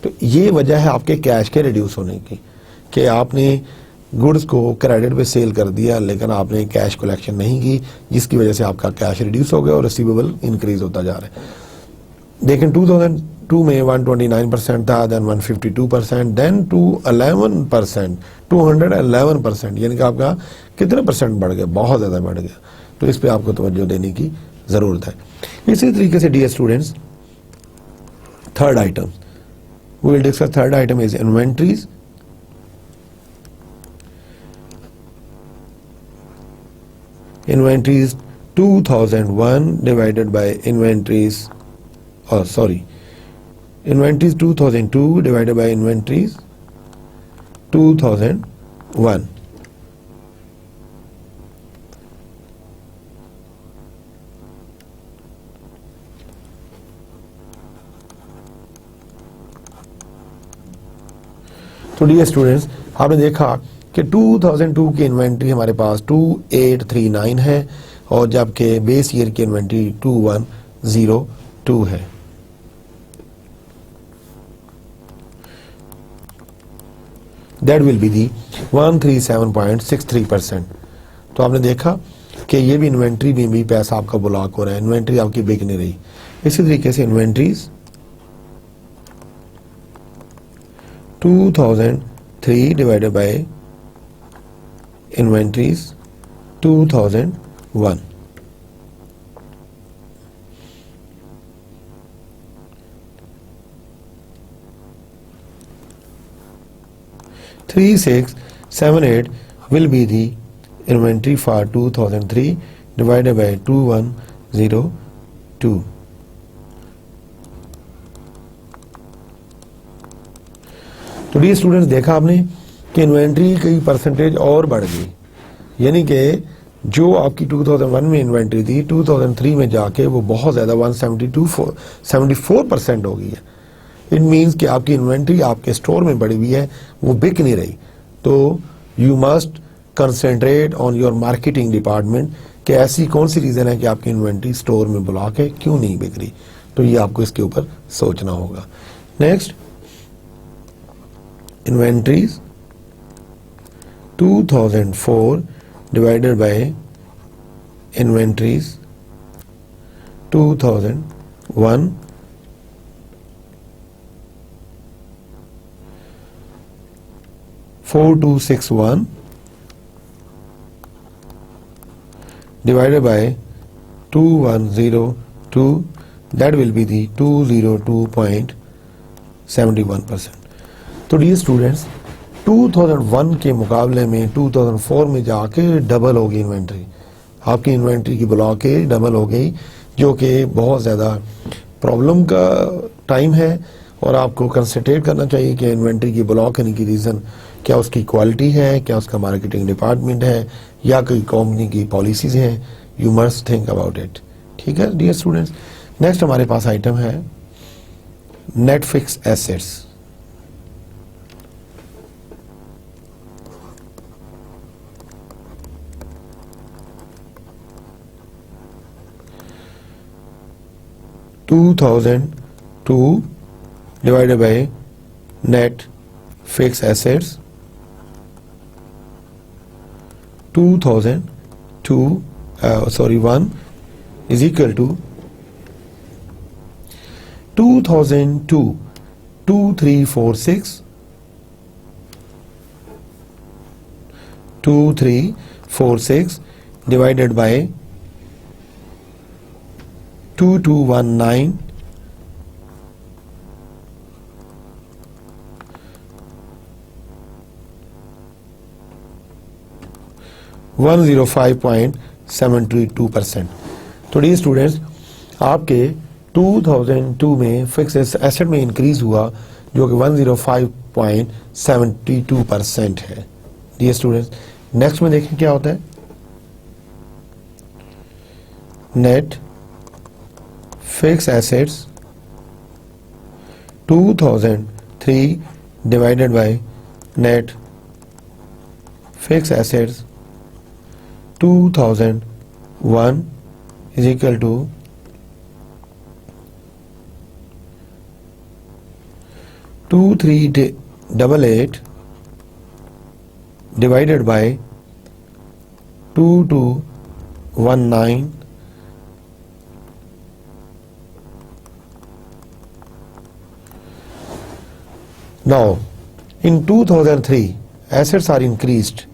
तो ये वजह है आपके कैश के रिड्यूस होने की, कि आपने गुड्स को क्रेडिट पे सेल कर दिया लेकिन आपने कैश कलेक्शन नहीं की, जिसकी वजह से आपका कैश रिड्यूस हो गया और रिसीवेबल इंक्रीज होता जा रहा है। लेकिन 2002 में 129% था, देन 152%, देन 211%, यानी कि आपका कितना परसेंट बढ़ गया, बहुत ज्यादा बढ़ गया। तो इस पे आपको तवज्जो देने की जरूरत है। इसी तरीके से dear students, third item we will discuss. Third item is inventories. Inventories 2001 divided by inventories, inventories 2002 divided by inventories 2001. तो डियर स्टूडेंट्स, आपने देखा कि 2002 की इन्वेंट्री हमारे पास 2839 है और जबकि बेस ईयर की इन्वेंट्री 2102 है। दैट विल बी दी 137.63%। तो आपने देखा कि ये भी इन्वेंट्री में भी पैसा आपका ब्लॉक हो रहा है, इन्वेंट्री आपकी बिक नहीं रही। इसी तरीके से inventories 2003 divided by inventories 2001, three six seven eight will be the inventory for 2003 divided by 2102. तो डियर स्टूडेंट्स, देखा आपने कि इन्वेंट्री की परसेंटेज और बढ़ गई, यानी कि जो आपकी 2001 में इन्वेंट्री थी 2003 में जाके वो बहुत ज़्यादा 174% हो गई है। इट मीन्स कि आपकी इन्वेंट्री आपके स्टोर में बढ़ी हुई है, वो बिक नहीं रही। तो you must concentrate on your marketing department कि ऐसी कौन सी रीज़न है कि आपकी इन्वेंट्री स्टोर में ब्लॉक है, क्यों नहीं बिक रही। तो ये आपको इसके ऊपर सोचना होगा। Next, inventories 2004 divided by inventories 2001, $4261 divided by 2102, that will be the 202.71%. तो डियर स्टूडेंट्स, 2001 के मुकाबले में 2004 में जाके डबल हो गई इन्वेंट्री। आपकी इन्वेंट्री की ब्लॉकेज डबल हो गई, जो कि बहुत ज़्यादा प्रॉब्लम का टाइम है और आपको कंसंट्रेट करना चाहिए कि इन्वेंट्री की ब्लॉक होने की रीज़न क्या उसकी क्वालिटी है, क्या उसका मार्केटिंग डिपार्टमेंट है, या कोई कंपनी की पॉलिसीज हैं। You must think about it. ठीक है डियर स्टूडेंट्स। नेक्स्ट हमारे पास आइटम है net fix assets. $2002 divided by net fixed assets 1 is equal to 2002 2346 divided by 2219 105.72%। तो डियर स्टूडेंट्स, आपके 2002 में फिक्स एसेट में इंक्रीज हुआ जो कि 105.72% है। डियर स्टूडेंट्स, नेक्स्ट में देखें क्या होता है। Net fix assets 2003 divided by net fix assets 2001 is equal to 2388 divided by 2219 Now, in 2003, assets are increased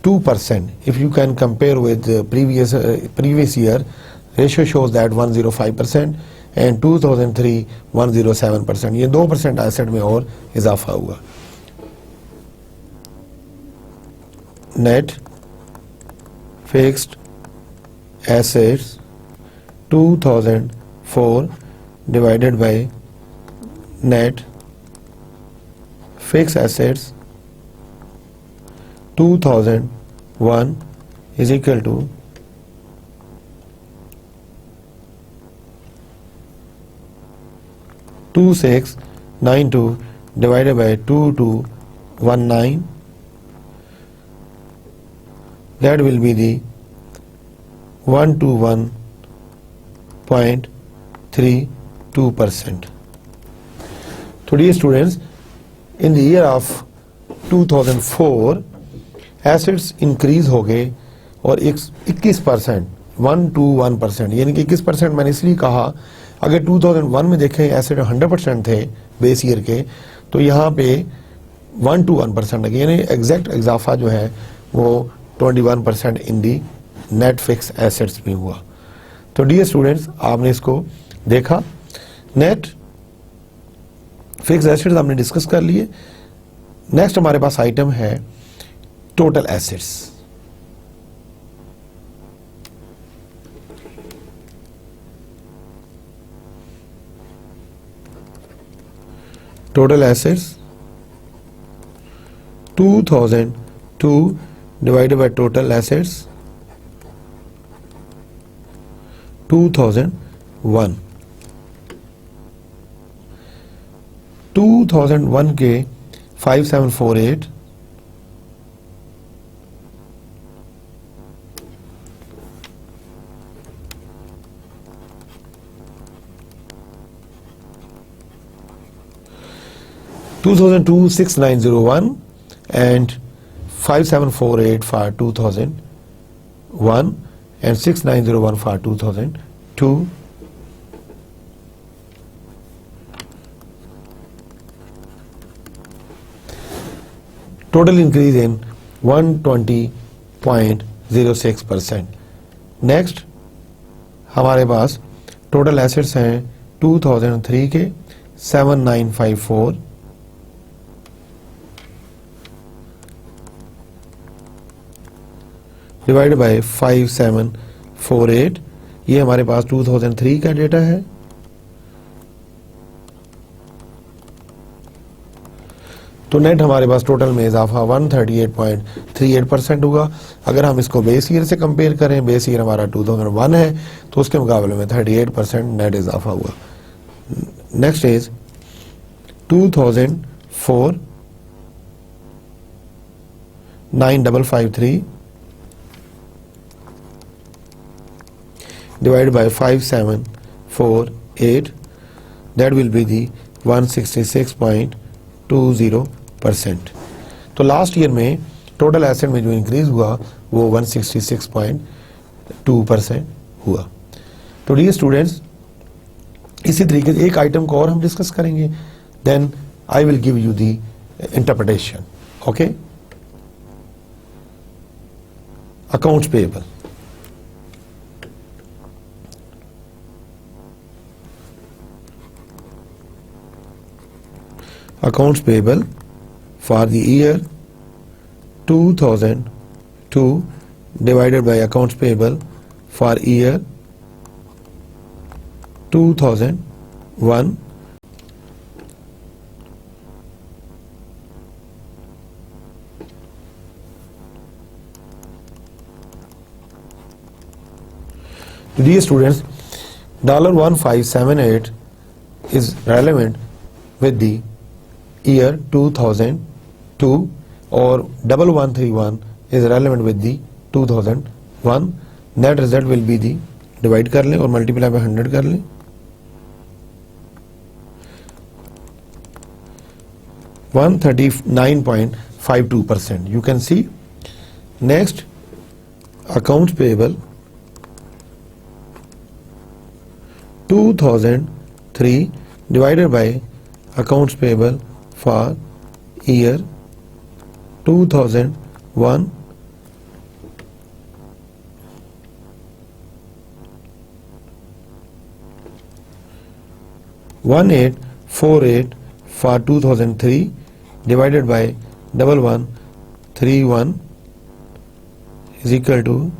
2%. If you can compare with the previous year, ratio shows that 105% and 2003 107%. ये 2% asset में और इजाफा हुआ। Net fixed assets 2004 divided by net fixed assets 2001 is equal to 2692 divided by 2202 19, that will be the 121.32%. So dear students, in the year of 2004 assets increase हो गए और 21%, 121%, यानी कि 21% मैंने इसलिए कहा, अगर 2001 में देखें एसेट 100% थे बेस ईयर के, तो यहाँ पे 121% लगे, यानी एग्जैक्ट इजाफा जो है वो 21% इन दी नेट फिक्स एसेट्स में हुआ। तो डियर स्टूडेंट्स, आपने इसको देखा, नेट फिक्स एसेट्स हमने डिस्कस कर लिए। नेक्स्ट हमारे पास आइटम है total assets. Total assets 2002 divided by total assets 2001। 2001 के 5748 2002 6901 and 5748 for 2001 and 6901 for 2002. Total increase in 120.06%. Next हमारे पास टोटल एसेट्स हैं 2003 के 7954 डिवाइड बाय 5748, ये हमारे पास 2003 का डेटा है। तो नेट हमारे पास टोटल में इजाफा 138.38% हुआ। अगर हम इसको बेस ईयर से कंपेयर करें, बेस ईयर हमारा 2001 है, तो उसके मुकाबले में 38% नेट इजाफा हुआ। Next is 2004 9553 divided by 5748, that will be the 166.20%. तो लास्ट ईयर में टोटल एसेट में जो इंक्रीज हुआ वो 166.2% हुआ। तो डियर स्टूडेंट्स, इसी तरीके से एक आइटम को और हम डिस्कस करेंगे, then I will give you the interpretation. Okay, accounts payable. Accounts payable for the year 2002 divided by accounts payable for year 2001. Dear students, $1578 is relevant with the year 2002 और 1131 is relevant with the 2001. Net result will be the, divide कर लें और multiply by 100 कर लें, $139.52%. You can see. Next, accounts payable 2003 divided by accounts payable for year 2001. $1848 for 2003 divided by 1131 is equal to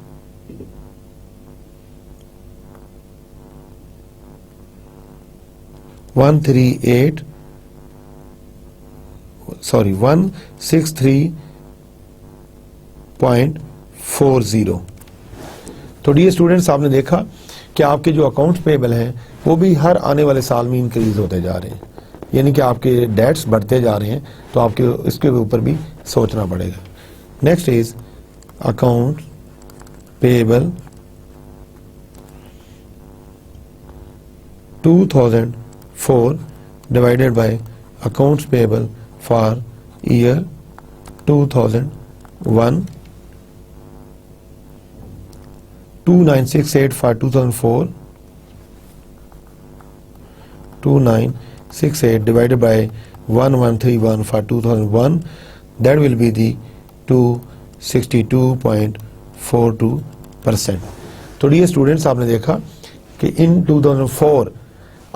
163.40। तो dear students, आपने देखा कि आपके जो अकाउंट्स पेएबल हैं वो भी हर आने वाले साल में इंक्रीज होते जा रहे हैं। यानी कि आपके डेट्स बढ़ते जा रहे हैं, तो आपके इसके ऊपर भी सोचना पड़ेगा. Next is account payable 2004 divided by accounts payable for year 2001, 2968 for 2004, 2968 divided by 1131 for 2001, that will be the 262.42%. तो डियर स्टूडेंट्स, आपने देखा कि इन 2004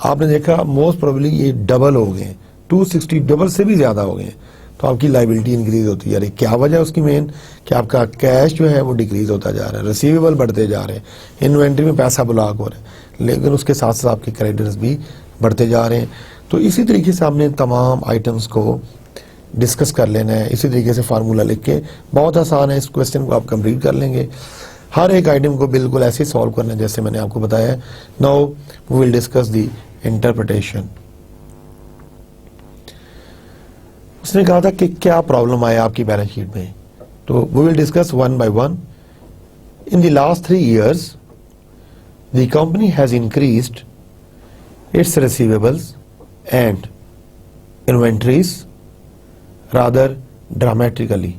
आपने देखा मोस्ट प्रोबेबली ये डबल हो गए, 260 डबल से भी ज्यादा हो गए. तो आपकी लाइबिलिटी इंक्रीज होती जा रही है. क्या वजह है उसकी मेन? कि आपका कैश जो है वो डिक्रीज होता जा रहा है, रिसीवेबल बढ़ते जा रहे हैं, इन्वेंट्री में पैसा ब्लॉक हो रहा है, लेकिन उसके साथ साथ आपके क्रेडिटर्स भी बढ़ते जा रहे हैं. तो इसी तरीके से हमने तमाम आइटम्स को डिस्कस कर लेना है. इसी तरीके से फार्मूला लिख के, बहुत आसान है, इस क्वेश्चन को आप कंप्लीट कर लेंगे. हर एक आइटम को बिल्कुल ऐसे सॉल्व करना है जैसे मैंने आपको बताया है. Now we will discuss the interpretation. उसने कहा था कि क्या प्रॉब्लम आया आपकी बैलेंस शीट में, तो we will discuss one by one. In the last 3 years the company has increased its receivables and inventories rather dramatically.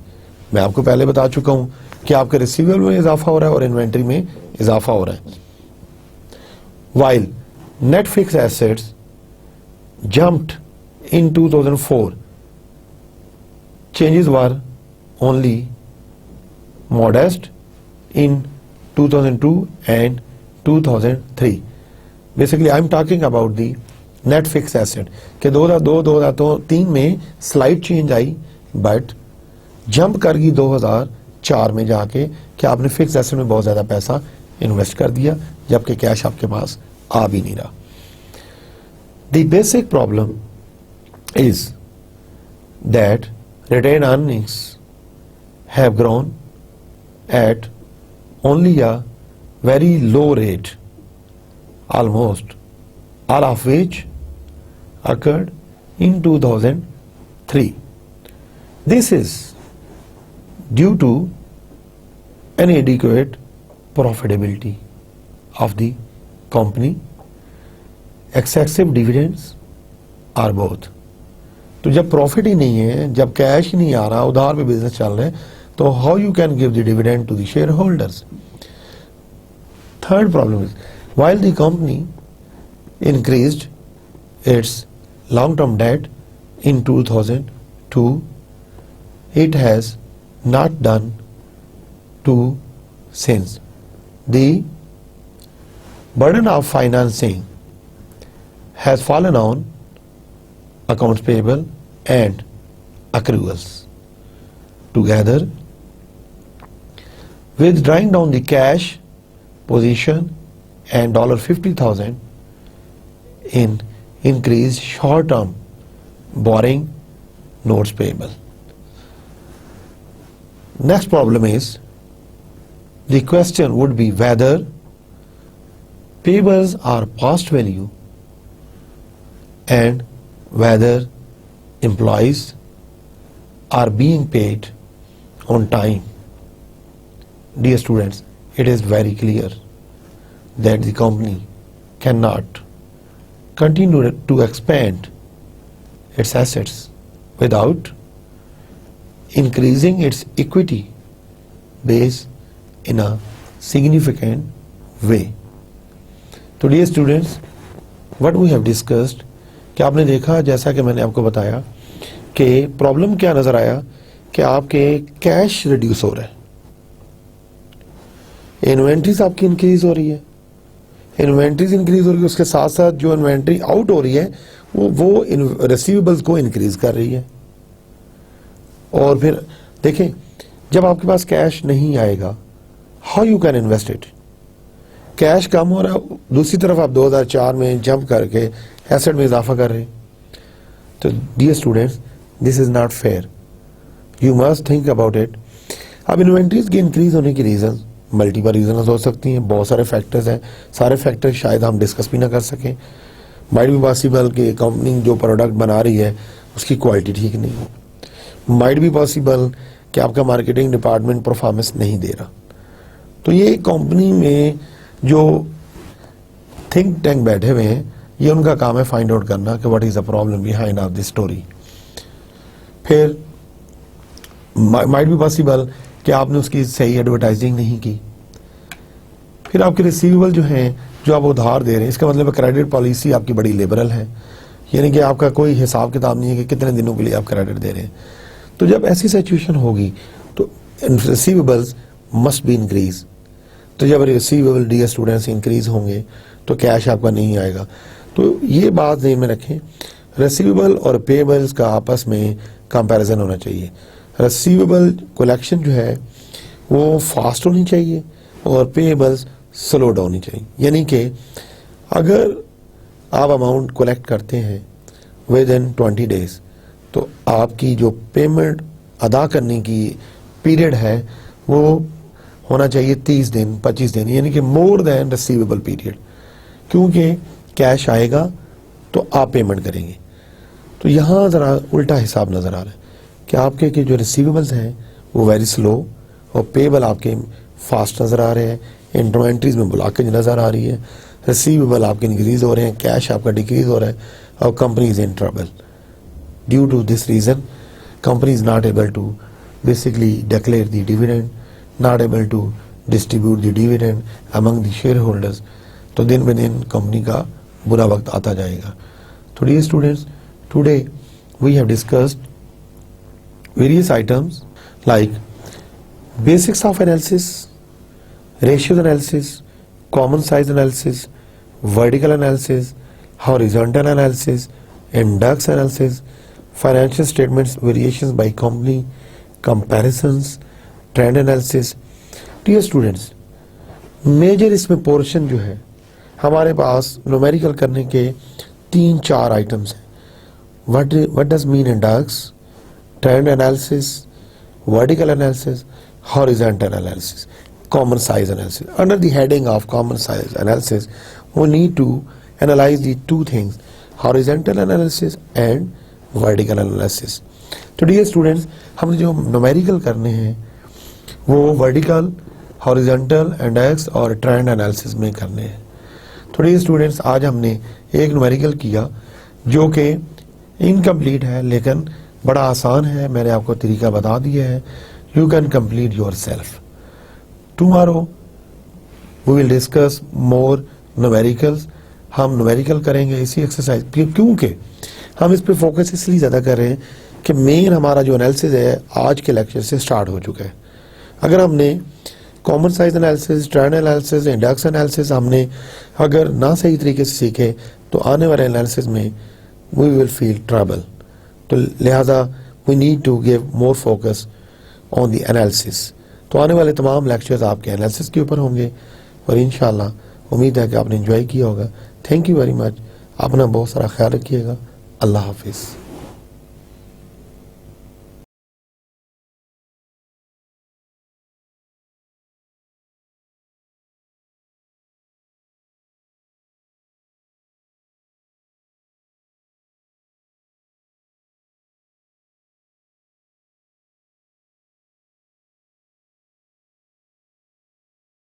मैं आपको पहले बता चुका हूं कि आपके रिसीवेबल में इजाफा हो रहा है और इन्वेंट्री में इजाफा हो रहा है. While net fix assets jumped in 2004, changes were only modest in 2002 and 2003. Basically I'm talking about the net fixed asset कि 2002-2003 में slide change I, but jump कर गई 2004 में जाके कि आपने फिक्स एसेट में बहुत ज्यादा पैसा इन्वेस्ट कर दिया, जबकि कैश आपके पास आ भी नहीं रहा. The basic problem is that retained earnings have grown at only a very low rate, almost all of which occurred in 2003. This is due to inadequate profitability of the company, excessive dividends or both. तो जब profit ही नहीं है, जब cash ही नहीं आ रहा, उधार पे business चल रहे हैं, तो how you can give the dividend to the share holders. Third problem is while the company increased its long-term debt in 2002, it has not done to since. The burden of financing has fallen on accounts payable and accruals. Together with drawing down the cash position and $50,000 in increased short-term borrowing notes payable. Next problem is, the question would be whether payables are past value and whether employees are being paid on time. Dear students, it is very clear that the company cannot continue to expand its assets without increasing its equity base in a significant way. So dear students, what we have discussed, कि आपने देखा, जैसा कि मैंने आपको बताया कि problem क्या नजर आया कि आपके कैश रिड्यूस हो रहा है, इन्वेंट्रीज आपकी इंक्रीज हो रही है, इन्वेंट्रीज इंक्रीज हो रही है, उसके साथ साथ जो इन्वेंट्री आउट हो रही है वो रिसीवेबल्स को इंक्रीज कर रही है. और फिर देखें, जब आपके पास कैश नहीं आएगा, how you can invest it. Cash कम हो रहा है, दूसरी तरफ आप 2004 में जंप करके एसेट में इजाफा कर रहे हैं. तो dear students, this is not fair, you must think about it. अब इन्वेंट्रीज के इंक्रीज होने की रीजन मल्टीपल रीजन हो सकती हैं, बहुत सारे फैक्टर्स हैं, सारे फैक्टर्स शायद हम डिस्कस भी ना कर सकें, माइट बी पॉसिबल कि कंपनी जो प्रोडक्ट बना रही है उसकी क्वालिटी ठीक नहीं है, माइट बी पॉसिबल कि आपका मार्केटिंग डिपार्टमेंट परफॉर्मेंस नहीं दे रहा। तो ये कंपनी में जो थिंक टैंक बैठे हुए हैं, ये उनका काम है फाइंड आउट करना कि what is the problem behind of this story. फिर माइट बी पॉसिबल कि आपने उसकी सही एडवर्टाइजिंग नहीं की। फिर आपके रिसीवेबल जो हैं, जो आप उधार दे रहे हैं, इसका मतलब क्रेडिट पॉलिसी आपकी बड़ी लिबरल है, यानी कि आपका कोई हिसाब किताब नहीं है कि कितने दिनों के लिए आप क्रेडिट दे रहे हैं। तो जब ऐसी सिचुएशन होगी तो रिसीवेबल्स मस्ट बी इंक्रीज। तो जब रिसीवेबल डियर स्टूडेंट्स इंक्रीज होंगे तो कैश आपका नहीं आएगा। तो ये बात ध्यान में रखें, रिसीवेबल और पेबल्स का आपस में कंपैरिजन होना चाहिए। रिसीवेबल कलेक्शन जो है वो फास्ट होनी चाहिए और पेबल्स स्लो डाउन होनी चाहिए। यानी कि अगर आप अमाउंट कलेक्ट करते हैं विद इन 20 डेज तो आपकी जो पेमेंट अदा करने की पीरियड है वो होना चाहिए 30 दिन 25 दिन, यानी कि मोर देन रिसीवेबल पीरियड, क्योंकि कैश आएगा तो आप पेमेंट करेंगे। तो यहाँ ज़रा उल्टा हिसाब नज़र आ रहा है कि आपके जो रिसीवेबल्स हैं वो वेरी स्लो और पेबल आपके फास्ट नज़र आ रहे हैं। इन्वेंट्रीज में ब्लॉकेज नज़र आ रही है, रिसीवेबल आपके इंक्रीज हो रहे हैं, कैश आपका डिक्रीज हो रहा है और company is in trouble. Due to this reason company is not able to basically declare the dividend, not able to distribute the dividend among the share holders. तो दिन ब दिन कंपनी का बुरा वक्त आता जाएगा। तो dear students, today we have discussed various items like basics of analysis, ratios analysis, common size analysis, vertical analysis, horizontal analysis, index analysis, financial statements, variations by company, comparisons, trend analysis. Dear students, major इसमें portion जो है हमारे पास numerical करने के 3-4 items हैं। What does mean index, trend analysis, vertical analysis, horizontal analysis, common size analysis. Under the heading of common size analysis, we need to analyze the two things, horizontal analysis and vertical analysis. तो dear students, हमने जो numerical करने हैं वो vertical, horizontal, index और trend analysis में करने हैं। तो डियर स्टूडेंट्स, आज हमने एक न्यूमेरिकल किया जो कि इनकम्प्लीट है लेकिन बड़ा आसान है। मैंने आपको तरीका बता दिया है, you can complete your self. Tomorrow we will discuss more numericals. हम न्यूमेरिकल करेंगे इसी एक्सरसाइज, क्योंकि हम इस पे फोकस इसलिए ज़्यादा कर रहे हैं कि मेन हमारा जो एनालिसिस है आज के लेक्चर से स्टार्ट हो चुका है। अगर हमने common size analysis, trend analysis, index analysis हमने अगर ना सही तरीके से सीखे तो आने वाले एनालिसिस में वी विल फील ट्रबल। तो लिहाजा we need to give more focus on the analysis. तो आने वाले तमाम लेक्चर्स आपके एनालिसिस के ऊपर होंगे और इंशाल्लाह उम्मीद है कि आपने एंजॉय किया होगा। Thank you very much. अपना बहुत सारा ख्याल रखिएगा। अल्लाह हाफिज़।